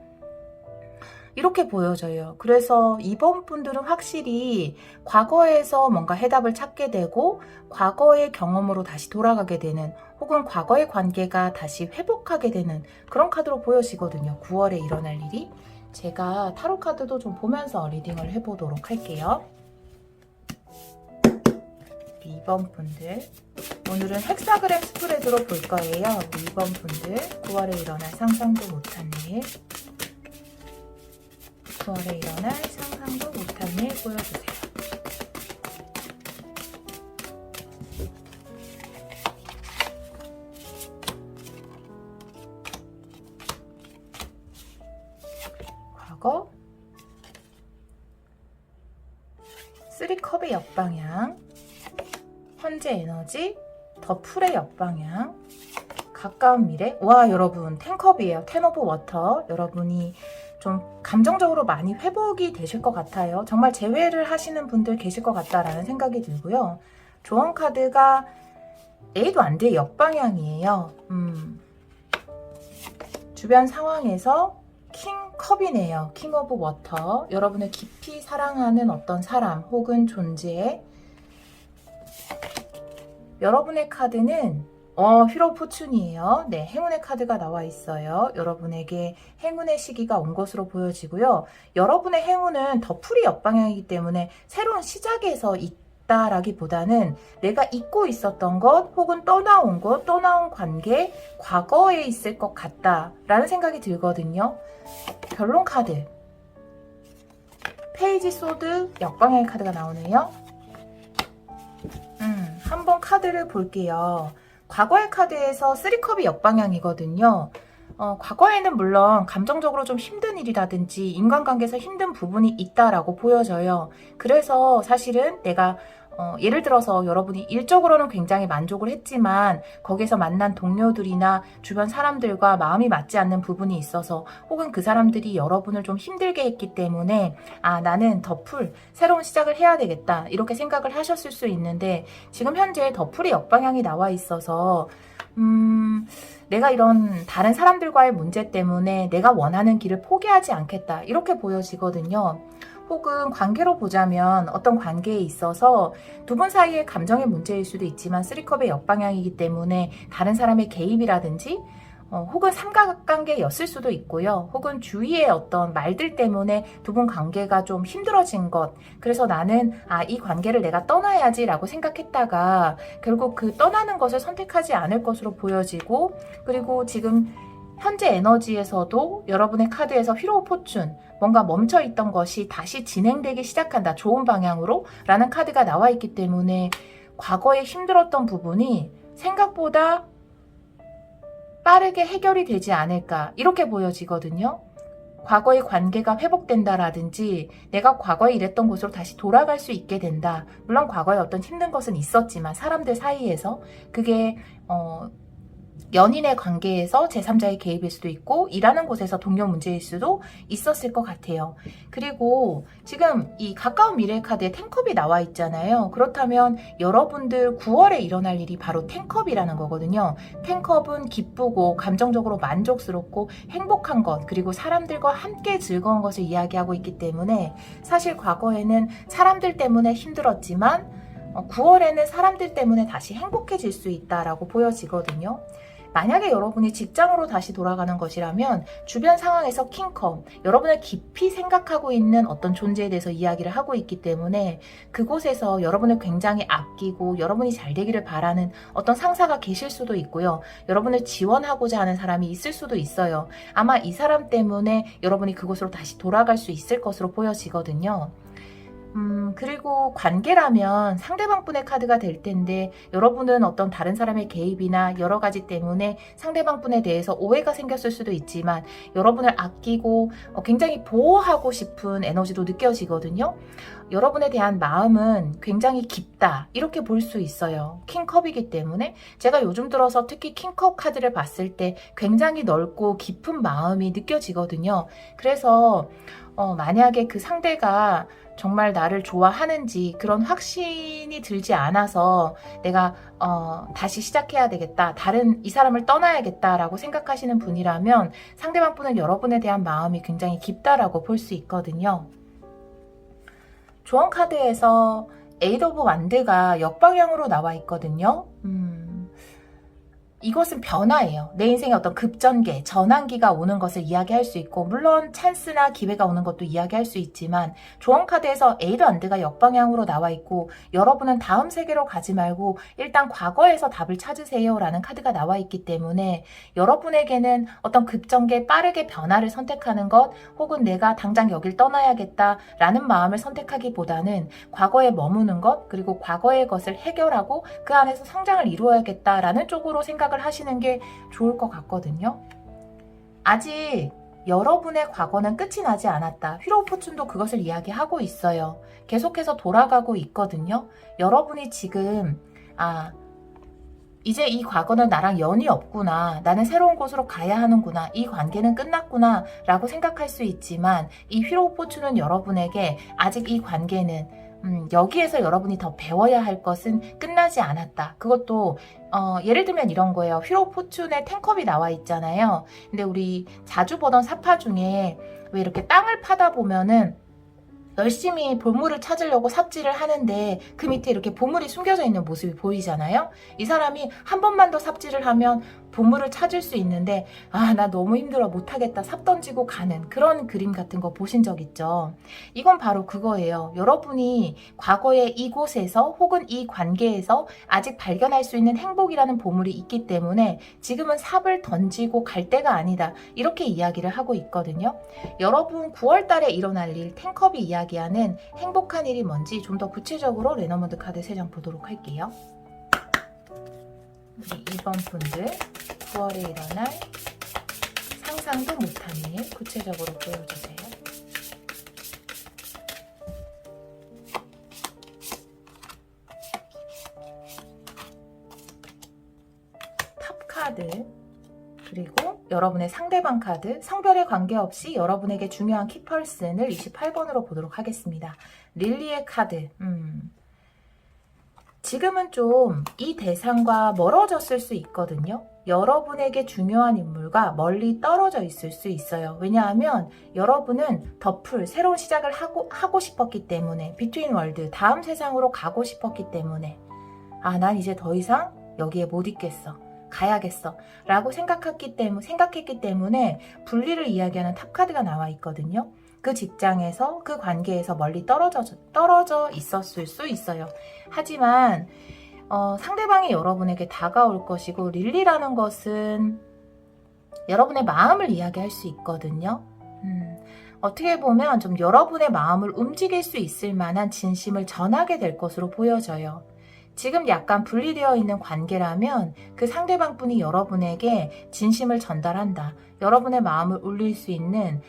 이렇게 보여져요. 그래서 이번 분들은 확실히 과거에서 뭔가 해답을 찾게 되고 과거의 경험으로 다시 돌아가게 되는 혹은 과거의 관계가 다시 회복하게 되는 그런 카드로 보여지거든요. 9월에 일어날 일이. 제가 타로 카드도 좀 보면서 리딩을 해보도록 할게요. 2번 분들 오늘은 헥사그램 스프레드로 볼 거예요. 2번 분들 9월에 일어날 상상도 못한 일 9월에 일어날 상상도 못한 일 보여주세요. 과거, 3컵의 역방향, 현재 에너지, 더 풀의 역방향, 가까운 미래. 와, 여러분 10컵이에요. 10 오브 워터. 여러분이 좀 감정적으로 많이 회복이 되실 것 같아요. 정말 재회를 하시는 분들 계실 것 같다라는 생각이 들고요. 조언 카드가 A도 안 돼 역방향이에요. 주변 상황에서 킹 컵이네요. 킹 오브 워터. 여러분을 깊이 사랑하는 어떤 사람 혹은 존재. 여러분의 카드는 휘로 포춘이에요. 네, 행운의 카드가 나와 있어요. 여러분에게 행운의 시기가 온 것으로 보여지고요. 여러분의 행운은 더 풀이 역방향이기 때문에 새로운 시작에서 있다라기보다는 내가 잊고 있었던 것 혹은 떠나온 것, 떠나온 관계, 과거에 있을 것 같다라는 생각이 들거든요. 결론 카드. 페이지 소드 역방향의 카드가 나오네요. 한번 카드를 볼게요. 과거의 카드에서 3컵이 역방향이거든요. 과거에는 물론 감정적으로 좀 힘든 일이라든지 인간관계에서 힘든 부분이 있다라고 보여져요. 그래서 사실은 내가 예를 들어서 여러분이 일적으로는 굉장히 만족을 했지만 거기에서 만난 동료들이나 주변 사람들과 마음이 맞지 않는 부분이 있어서 혹은 그 사람들이 여러분을 좀 힘들게 했기 때문에 나는 더풀 새로운 시작을 해야 되겠다 이렇게 생각을 하셨을 수 있는데 지금 현재 더풀이 역방향이 나와 있어서 내가 이런 다른 사람들과의 문제 때문에 내가 원하는 길을 포기하지 않겠다 이렇게 보여지거든요. 혹은 관계로 보자면 어떤 관계에 있어서 두 분 사이의 감정의 문제일 수도 있지만 3컵의 역방향이기 때문에 다른 사람의 개입이라든지 혹은 삼각관계였을 수도 있고요. 혹은 주위의 어떤 말들 때문에 두 분 관계가 좀 힘들어진 것. 그래서 나는 이 관계를 내가 떠나야지 라고 생각했다가 결국 그 떠나는 것을 선택하지 않을 것으로 보여지고 그리고 지금 현재 에너지에서도 여러분의 카드에서 휘로 포춘 뭔가 멈춰있던 것이 다시 진행되기 시작한다. 좋은 방향으로 라는 카드가 나와 있기 때문에 과거에 힘들었던 부분이 생각보다 빠르게 해결이 되지 않을까 이렇게 보여지거든요. 과거의 관계가 회복된다라든지 내가 과거에 일했던 곳으로 다시 돌아갈 수 있게 된다. 물론 과거에 어떤 힘든 것은 있었지만 사람들 사이에서 그게 연인의 관계에서 제3자의 개입일 수도 있고 일하는 곳에서 동료 문제일 수도 있었을 것 같아요. 그리고 지금 이 가까운 미래 카드에 10컵이 나와 있잖아요. 그렇다면 여러분들 9월에 일어날 일이 바로 10컵이라는 거거든요. 10컵은 기쁘고 감정적으로 만족스럽고 행복한 것 그리고 사람들과 함께 즐거운 것을 이야기하고 있기 때문에 사실 과거에는 사람들 때문에 힘들었지만 9월에는 사람들 때문에 다시 행복해질 수 있다라고 보여지거든요. 만약에 여러분이 직장으로 다시 돌아가는 것이라면 주변 상황에서 킹컵, 여러분을 깊이 생각하고 있는 어떤 존재에 대해서 이야기를 하고 있기 때문에 그곳에서 여러분을 굉장히 아끼고 여러분이 잘 되기를 바라는 어떤 상사가 계실 수도 있고요. 여러분을 지원하고자 하는 사람이 있을 수도 있어요. 아마 이 사람 때문에 여러분이 그곳으로 다시 돌아갈 수 있을 것으로 보여지거든요. 그리고 관계라면 상대방 분의 카드가 될 텐데 여러분은 어떤 다른 사람의 개입이나 여러 가지 때문에 상대방 분에 대해서 오해가 생겼을 수도 있지만 여러분을 아끼고 굉장히 보호하고 싶은 에너지도 느껴지거든요. 여러분에 대한 마음은 굉장히 깊다 이렇게 볼 수 있어요. 킹컵이기 때문에 제가 요즘 들어서 특히 킹컵 카드를 봤을 때 굉장히 넓고 깊은 마음이 느껴지거든요. 그래서 만약에 그 상대가 정말 나를 좋아하는지 그런 확신이 들지 않아서 내가 다시 시작해야 되겠다. 이 사람을 떠나야겠다라고 생각하시는 분이라면 상대방 분은 여러분에 대한 마음이 굉장히 깊다라고 볼 수 있거든요. 조언 카드에서 에이드 오브 완드가 역방향으로 나와 있거든요. 이것은 변화예요. 내 인생에 어떤 급전개, 전환기가 오는 것을 이야기할 수 있고 물론 찬스나 기회가 오는 것도 이야기할 수 있지만 조언 카드에서 에이드 안드가 역방향으로 나와 있고 여러분은 다음 세계로 가지 말고 일단 과거에서 답을 찾으세요 라는 카드가 나와 있기 때문에 여러분에게는 어떤 급전개, 빠르게 변화를 선택하는 것 혹은 내가 당장 여길 떠나야겠다 라는 마음을 선택하기보다는 과거에 머무는 것 그리고 과거의 것을 해결하고 그 안에서 성장을 이루어야겠다라는 쪽으로 생각을 하시는 게 좋을 것 같거든요. 아직 여러분의 과거는 끝이 나지 않았다. 휠 오브 포춘도 그것을 이야기하고 있어요. 계속해서 돌아가고 있거든요. 여러분이 지금 이제 이 과거는 나랑 연이 없구나. 나는 새로운 곳으로 가야 하는구나. 이 관계는 끝났구나. 라고 생각할 수 있지만 이 휠 오브 포춘은 여러분에게 아직 이 관계는 여기에서 여러분이 더 배워야 할 것은 끝나지 않았다. 그것도 예를 들면 이런 거예요. 휠 오브 포춘에 탱컵이 나와 있잖아요. 근데 우리 자주 보던 사파 중에 왜 이렇게 땅을 파다 보면은 열심히 보물을 찾으려고 삽질을 하는데 그 밑에 이렇게 보물이 숨겨져 있는 모습이 보이잖아요. 이 사람이 한 번만 더 삽질을 하면 보물을 찾을 수 있는데 나 너무 힘들어 못하겠다 삽 던지고 가는 그런 그림 같은 거 보신 적 있죠. 이건 바로 그거예요. 여러분이 과거에 이곳에서 혹은 이 관계에서 아직 발견할 수 있는 행복이라는 보물이 있기 때문에 지금은 삽을 던지고 갈 때가 아니다. 이렇게 이야기를 하고 있거든요. 여러분 9월 달에 일어날 일 탱컵이 이야기하는 행복한 일이 뭔지 좀 더 구체적으로 레너먼드 카드 3장 보도록 할게요. 우리 2번 분들 9월에 일어날 상상도 못한 일 구체적으로 보여주세요. 탑 카드 그리고 여러분의 상대방 카드 성별에 관계없이 여러분에게 중요한 키펄슨을 28번으로 보도록 하겠습니다. 릴리의 카드 지금은 좀 이 대상과 멀어졌을 수 있거든요. 여러분에게 중요한 인물과 멀리 떨어져 있을 수 있어요. 왜냐하면 여러분은 더풀 새로운 시작을 하고 싶었기 때문에 비트윈 월드 다음 세상으로 가고 싶었기 때문에 난 이제 더 이상 여기에 못 있겠어. 가야겠어 라고 생각했기 때문에 분리를 이야기하는 탑카드가 나와 있거든요. 그 직장에서 그 관계에서 멀리 떨어져 있었을 수 있어요. 하지만 상대방이 여러분에게 다가올 것이고 릴리라는 것은 여러분의 마음을 이야기할 수 있거든요. 어떻게 보면 좀 여러분의 마음을 움직일 수 있을 만한 진심을 전하게 될 것으로 보여져요. 지금 약간 분리되어 있는 관계라면 그 상대방 분이 여러분에게 진심을 전달한다. 여러분의 마음을 울릴 수 있는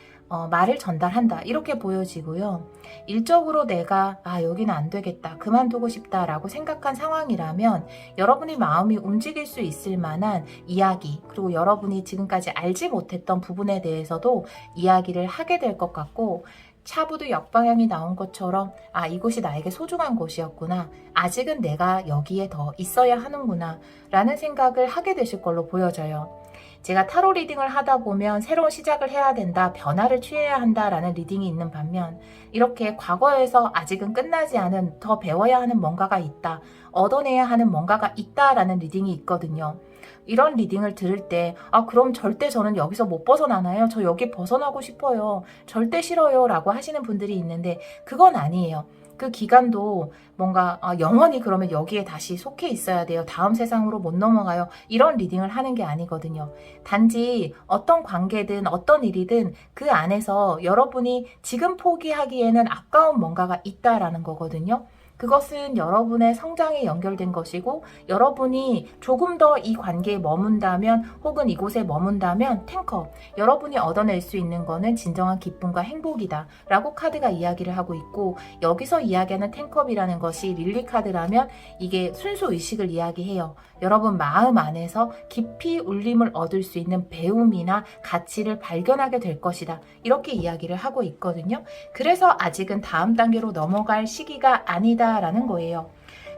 말을 전달한다. 이렇게 보여지고요. 일적으로 내가 여기는 안 되겠다. 그만두고 싶다 라고 생각한 상황이라면 여러분의 마음이 움직일 수 있을 만한 이야기 그리고 여러분이 지금까지 알지 못했던 부분에 대해서도 이야기를 하게 될 것 같고 차부도 역방향이 나온 것처럼 이곳이 나에게 소중한 곳이었구나. 아직은 내가 여기에 더 있어야 하는구나 라는 생각을 하게 되실 걸로 보여져요. 제가 타로 리딩을 하다 보면 새로운 시작을 해야 된다, 변화를 취해야 한다라는 리딩이 있는 반면 이렇게 과거에서 아직은 끝나지 않은 더 배워야 하는 뭔가가 있다, 얻어내야 하는 뭔가가 있다라는 리딩이 있거든요. 이런 리딩을 들을 때 그럼 절대 저는 여기서 못 벗어나나요? 저 여기 벗어나고 싶어요. 절대 싫어요 라고 하시는 분들이 있는데 그건 아니에요. 그 기간도 뭔가 영원히 그러면 여기에 다시 속해 있어야 돼요. 다음 세상으로 못 넘어가요. 이런 리딩을 하는 게 아니거든요. 단지 어떤 관계든 어떤 일이든 그 안에서 여러분이 지금 포기하기에는 아까운 뭔가가 있다라는 거거든요. 그것은 여러분의 성장에 연결된 것이고 여러분이 조금 더 이 관계에 머문다면 혹은 이곳에 머문다면 탱컵 여러분이 얻어낼 수 있는 거는 진정한 기쁨과 행복이다 라고 카드가 이야기를 하고 있고 여기서 이야기하는 탱컵이라는 것이 릴리 카드라면 이게 순수 의식을 이야기해요. 여러분 마음 안에서 깊이 울림을 얻을 수 있는 배움이나 가치를 발견하게 될 것이다 이렇게 이야기를 하고 있거든요. 그래서 아직은 다음 단계로 넘어갈 시기가 아니다 라는 거예요.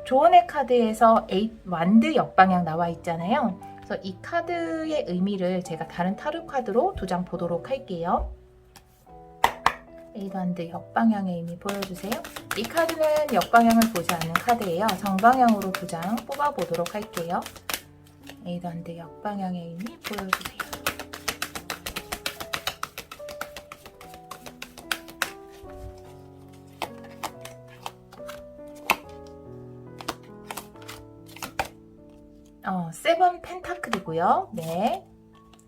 조언의 카드에서 8 완드 역방향 나와 있잖아요. 그래서 이 카드의 의미를 제가 다른 타로 카드로 2장 보도록 할게요. 8 완드 역방향의 의미 보여주세요. 이 카드는 역방향을 보지 않는 카드예요. 정방향으로 2장 뽑아보도록 할게요. 8 완드 역방향의 의미 보여주세요. 세븐 펜타클이고요. 네.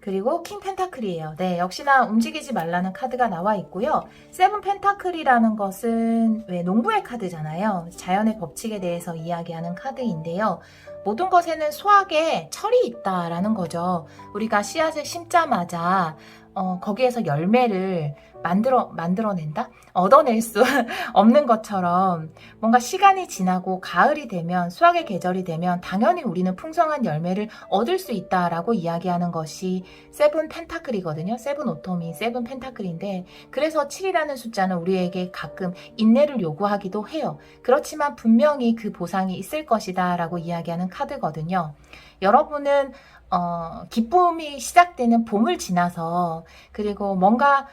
그리고 킹 펜타클이에요. 네, 역시나 움직이지 말라는 카드가 나와 있고요. 세븐 펜타클이라는 것은 왜 농부의 카드잖아요. 자연의 법칙에 대해서 이야기하는 카드인데요. 모든 것에는 수학에 철이 있다라는 거죠. 우리가 씨앗을 심자마자 거기에서 열매를 만들어낸다? 얻어낼 수 없는 것처럼 뭔가 시간이 지나고 가을이 되면 수확의 계절이 되면 당연히 우리는 풍성한 열매를 얻을 수 있다라고 이야기하는 것이 세븐 펜타클이거든요. 세븐 오톰이 세븐 펜타클인데 그래서 7이라는 숫자는 우리에게 가끔 인내를 요구하기도 해요. 그렇지만 분명히 그 보상이 있을 것이다 라고 이야기하는 카드거든요. 여러분은 기쁨이 시작되는 봄을 지나서 그리고 뭔가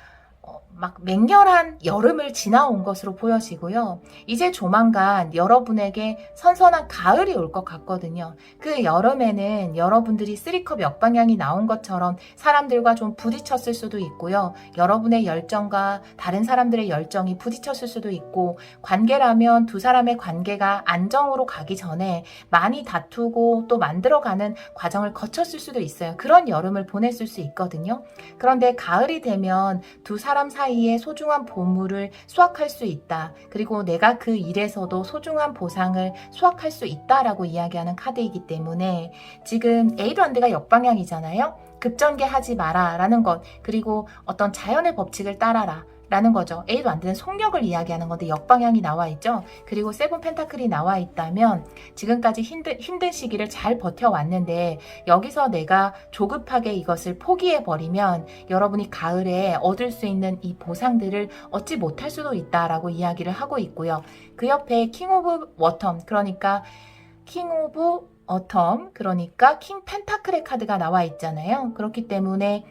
막 맹렬한 여름을 지나온 것으로 보여지고요. 이제 조만간 여러분에게 선선한 가을이 올 것 같거든요. 그 여름에는 여러분들이 3컵 역방향이 나온 것처럼 사람들과 좀 부딪혔을 수도 있고요. 여러분의 열정과 다른 사람들의 열정이 부딪혔을 수도 있고 관계라면 두 사람의 관계가 안정으로 가기 전에 많이 다투고 또 만들어가는 과정을 거쳤을 수도 있어요. 그런 여름을 보냈을 수 있거든요. 그런데 가을이 되면 두 사람 사이에 소중한 보물을 수확할 수 있다. 그리고 내가 그 일에서도 소중한 보상을 수확할 수 있다라고 이야기하는 카드이기 때문에 지금 에이드완드가 역방향이잖아요. 급전개하지 마라 라는 것, 그리고 어떤 자연의 법칙을 따라라 라는 거죠. 에이드완드는 속력을 이야기하는 건데 역방향이 나와 있죠. 그리고 세븐 펜타클이 나와 있다면 지금까지 힘든 시기를 잘 버텨왔는데 여기서 내가 조급하게 이것을 포기해버리면 여러분이 가을에 얻을 수 있는 이 보상들을 얻지 못할 수도 있다라고 이야기를 하고 있고요. 그 옆에 킹 오브 워텀, 그러니까 킹 오브 어텀, 그러니까 킹 펜타클의 카드가 나와 있잖아요. 그렇기 때문에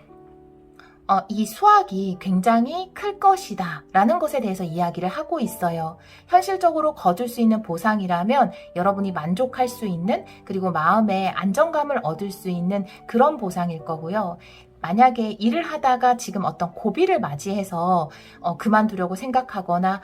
이 수확이 굉장히 클 것이다 라는 것에 대해서 이야기를 하고 있어요. 현실적으로 거둘 수 있는 보상이라면 여러분이 만족할 수 있는, 그리고 마음의 안정감을 얻을 수 있는 그런 보상일 거고요. 만약에 일을 하다가 지금 어떤 고비를 맞이해서 그만두려고 생각하거나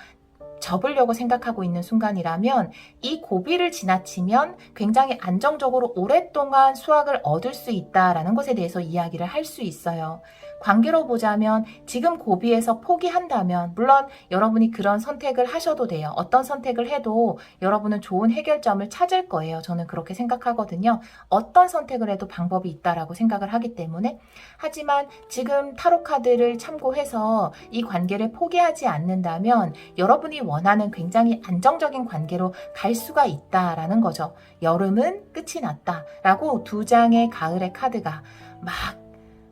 접으려고 생각하고 있는 순간이라면 이 고비를 지나치면 굉장히 안정적으로 오랫동안 수확을 얻을 수 있다라는 것에 대해서 이야기를 할 수 있어요. 관계로 보자면 지금 고비에서 포기한다면 물론 여러분이 그런 선택을 하셔도 돼요. 어떤 선택을 해도 여러분은 좋은 해결점을 찾을 거예요. 저는 그렇게 생각하거든요. 어떤 선택을 해도 방법이 있다라고 생각을 하기 때문에. 하지만 지금 타로 카드를 참고해서 이 관계를 포기하지 않는다면 여러분이 원하는 굉장히 안정적인 관계로 갈 수가 있다라는 거죠. 여름은 끝이 났다라고 두 장의 가을의 카드가 막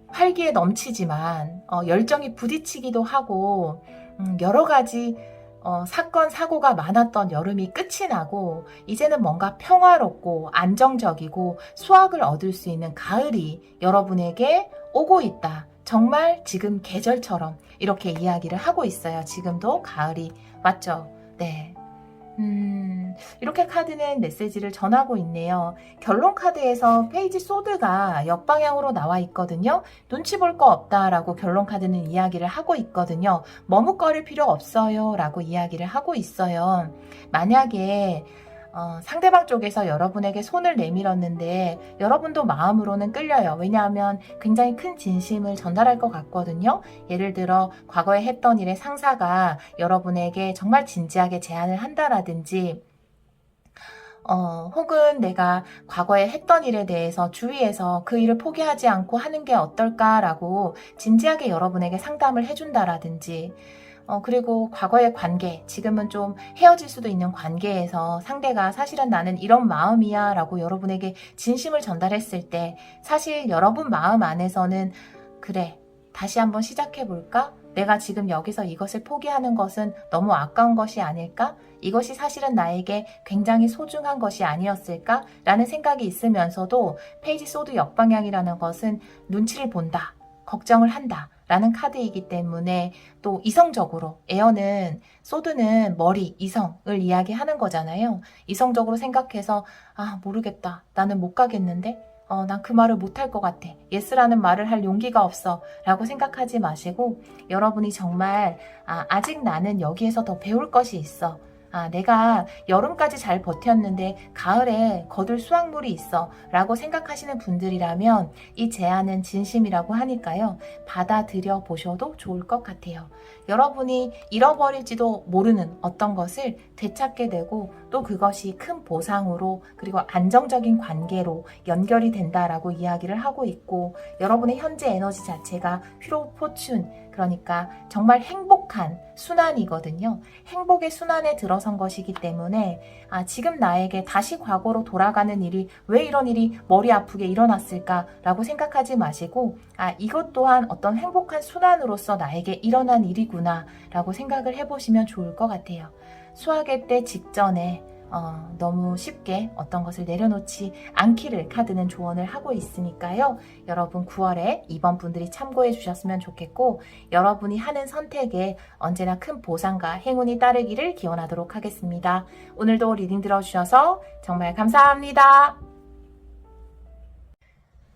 활기에 넘치지만 열정이 부딪히기도 하고 여러 가지 사건 사고가 많았던 여름이 끝이 나고 이제는 뭔가 평화롭고 안정적이고 수확을 얻을 수 있는 가을이 여러분에게 오고 있다. 정말 지금 계절처럼 이렇게 이야기를 하고 있어요. 지금도 가을이 왔죠. 네. 이렇게 카드는 메시지를 전하고 있네요. 결론 카드에서 페이지 소드가 역방향으로 나와 있거든요. 눈치 볼 거 없다라고 결론 카드는 이야기를 하고 있거든요. 머뭇거릴 필요 없어요 라고 이야기를 하고 있어요. 만약에 상대방 쪽에서 여러분에게 손을 내밀었는데 여러분도 마음으로는 끌려요. 왜냐하면 굉장히 큰 진심을 전달할 것 같거든요. 예를 들어 과거에 했던 일의 상사가 여러분에게 정말 진지하게 제안을 한다라든지 혹은 내가 과거에 했던 일에 대해서 주위에서 그 일을 포기하지 않고 하는 게 어떨까라고 진지하게 여러분에게 상담을 해준다라든지 그리고 과거의 관계, 지금은 좀 헤어질 수도 있는 관계에서 상대가 사실은 나는 이런 마음이야 라고 여러분에게 진심을 전달했을 때 사실 여러분 마음 안에서는 그래, 다시 한번 시작해볼까? 내가 지금 여기서 이것을 포기하는 것은 너무 아까운 것이 아닐까? 이것이 사실은 나에게 굉장히 소중한 것이 아니었을까? 라는 생각이 있으면서도 페이지 소드 역방향이라는 것은 눈치를 본다, 걱정을 한다 라는 카드이기 때문에 또 이성적으로 에어는 소드는 머리, 이성을 이야기하는 거잖아요. 이성적으로 생각해서 모르겠다. 나는 못 가겠는데? 난 그 말을 못할 것 같아. 예스라는 말을 할 용기가 없어 라고 생각하지 마시고 여러분이 정말 아직 나는 여기에서 더 배울 것이 있어. 내가 여름까지 잘 버텼는데 가을에 거둘 수확물이 있어 라고 생각하시는 분들이라면 이 제안은 진심이라고 하니까요. 받아들여 보셔도 좋을 것 같아요. 여러분이 잃어버릴지도 모르는 어떤 것을 되찾게 되고 또 그것이 큰 보상으로 그리고 안정적인 관계로 연결이 된다라고 이야기를 하고 있고, 여러분의 현재 에너지 자체가 휘로 포춘, 그러니까 정말 행복한 순환이거든요. 행복의 순환에 들어선 것이기 때문에 지금 나에게 다시 과거로 돌아가는 일이 왜 이런 일이 머리 아프게 일어났을까라고 생각하지 마시고 이것 또한 어떤 행복한 순환으로서 나에게 일어난 일이구나 라고 생각을 해보시면 좋을 것 같아요. 수학의 때 직전에 너무 쉽게 어떤 것을 내려놓지 않기를 카드는 조언을 하고 있으니까요. 여러분 9월에 이번 분들이 참고해 주셨으면 좋겠고, 여러분이 하는 선택에 언제나 큰 보상과 행운이 따르기를 기원하도록 하겠습니다. 오늘도 리딩 들어주셔서 정말 감사합니다.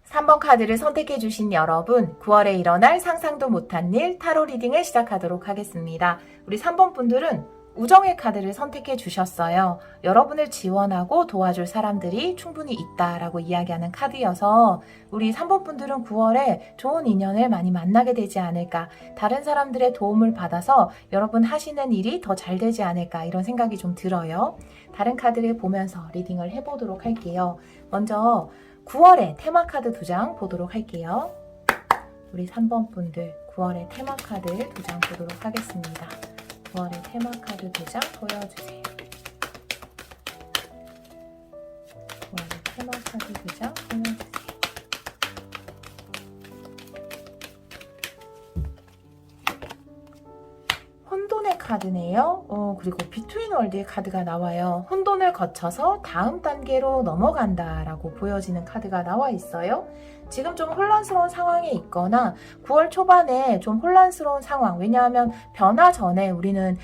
3번 카드를 선택해 주신 여러분, 9월에 일어날 상상도 못한 일 타로 리딩을 시작하도록 하겠습니다. 우리 3번 분들은 우정의 카드를 선택해 주셨어요. 여러분을 지원하고 도와줄 사람들이 충분히 있다라고 이야기하는 카드여서 우리 3번 분들은 9월에 좋은 인연을 많이 만나게 되지 않을까, 다른 사람들의 도움을 받아서 여러분 하시는 일이 더 잘 되지 않을까, 이런 생각이 좀 들어요. 다른 카드를 보면서 리딩을 해보도록 할게요. 먼저 9월의 테마 카드 2장 보도록 할게요. 우리 3번 분들 9월의 테마 카드 2장 보도록 하겠습니다. 9월의 테마 카드 2장 보여주세요. 9월의 테마 카드 2장 보여주세요. 혼돈의 카드네요. 그리고 비트윈 월드의 카드가 나와요. 혼돈을 거쳐서 다음 단계로 넘어간다 라고 보여지는 카드가 나와 있어요. 지금 좀 혼란스러운 상황에 있거나 9월 초반에 좀 혼란스러운 상황, 왜냐하면 변화 전에 우리는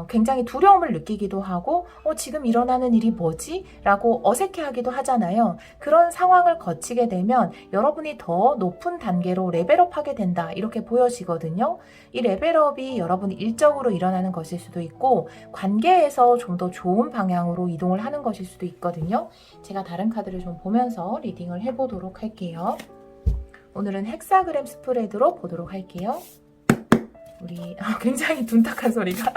굉장히 두려움을 느끼기도 하고 지금 일어나는 일이 뭐지? 라고 어색해하기도 하잖아요. 그런 상황을 거치게 되면 여러분이 더 높은 단계로 레벨업하게 된다, 이렇게 보여지거든요. 이 레벨업이 여러분이 일적으로 일어나는 것일 수도 있고 관계에서 좀 더 좋은 방향으로 이동을 하는 것일 수도 있거든요. 제가 다른 카드를 좀 보면서 리딩을 해보도록 할게요. 오늘은 헥사그램 스프레드로 보도록 할게요. 우리 굉장히 둔탁한 소리가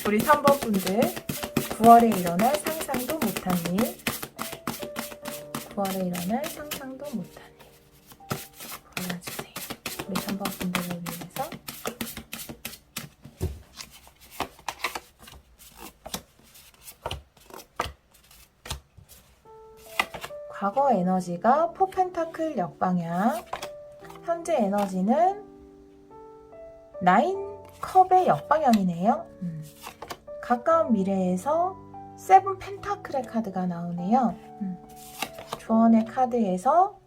우리 3번 분들 9월에 일어날 상상도 못한 일, 9월에 일어날 상상도 못한 일 골라주세요. 우리 3번 분들을 위해서. 과거 에너지가 포펜타클 역방향, 현재 에너지는 9컵의 역방향이네요. 가까운 미래에서 7 펜타클의 카드가 나오네요. 조언의 카드에서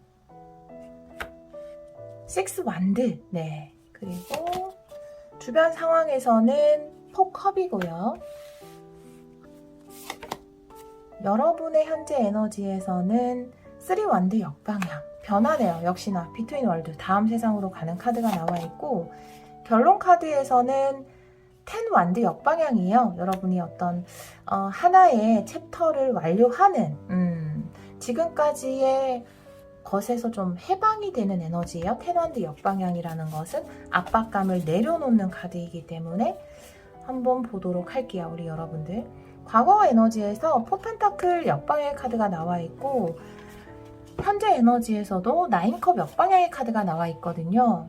6 완드, 네. 그리고 주변 상황에서는 4 컵이고요. 여러분의 현재 에너지에서는 3 완드 역방향, 변화네요. 역시나 비트윈 월드, 다음 세상으로 가는 카드가 나와 있고, 결론 카드에서는 10 완드 역방향이에요. 여러분이 어떤 하나의 챕터를 완료하는 지금까지의 것에서 좀 해방이 되는 에너지예요. 10 완드 역방향이라는 것은 압박감을 내려놓는 카드이기 때문에 한번 보도록 할게요. 우리 여러분들 과거 에너지에서 4 펜타클 역방향의 카드가 나와 있고, 현재 에너지에서도 9컵 역방향의 카드가 나와 있거든요.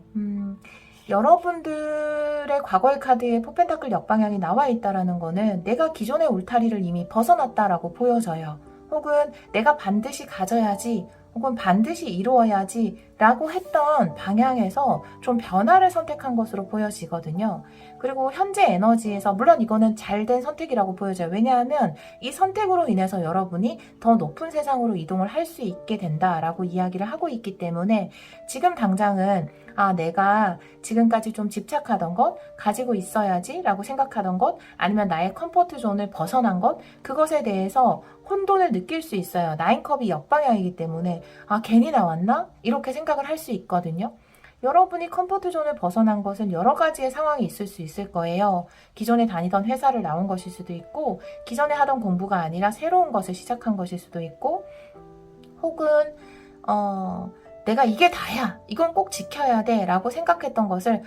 여러분들의 과거의 카드에 4 펜타클 역방향이 나와 있다는 거는 내가 기존의 울타리를 이미 벗어났다라고 보여져요. 혹은 내가 반드시 가져야지, 혹은 반드시 이루어야지 라고 했던 방향에서 좀 변화를 선택한 것으로 보여지거든요. 그리고 현재 에너지에서, 물론 이거는 잘된 선택이라고 보여져요. 왜냐하면 이 선택으로 인해서 여러분이 더 높은 세상으로 이동을 할 수 있게 된다라고 이야기를 하고 있기 때문에 지금 당장은 내가 지금까지 좀 집착하던 것, 가지고 있어야지 라고 생각하던 것, 아니면 나의 컴포트 존을 벗어난 것, 그것에 대해서 혼돈을 느낄 수 있어요. 9컵이 역방향이기 때문에 괜히 나왔나? 이렇게 생각을 할 수 있거든요. 여러분이 컴포트 존을 벗어난 것은 여러 가지의 상황이 있을 수 있을 거예요. 기존에 다니던 회사를 나온 것일 수도 있고, 기존에 하던 공부가 아니라 새로운 것을 시작한 것일 수도 있고, 혹은 내가 이게 다야, 이건 꼭 지켜야 돼 라고 생각했던 것을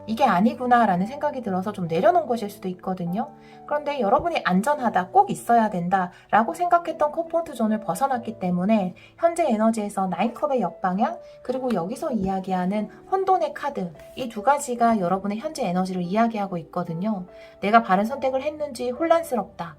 이게 아니구나 라는 생각이 들어서 좀 내려놓은 것일 수도 있거든요. 그런데 여러분이 안전하다, 꼭 있어야 된다 라고 생각했던 컴포트 존을 벗어났기 때문에 현재 에너지에서 9컵의 역방향, 그리고 여기서 이야기하는 혼돈의 카드, 이 두 가지가 여러분의 현재 에너지를 이야기하고 있거든요. 내가 바른 선택을 했는지 혼란스럽다,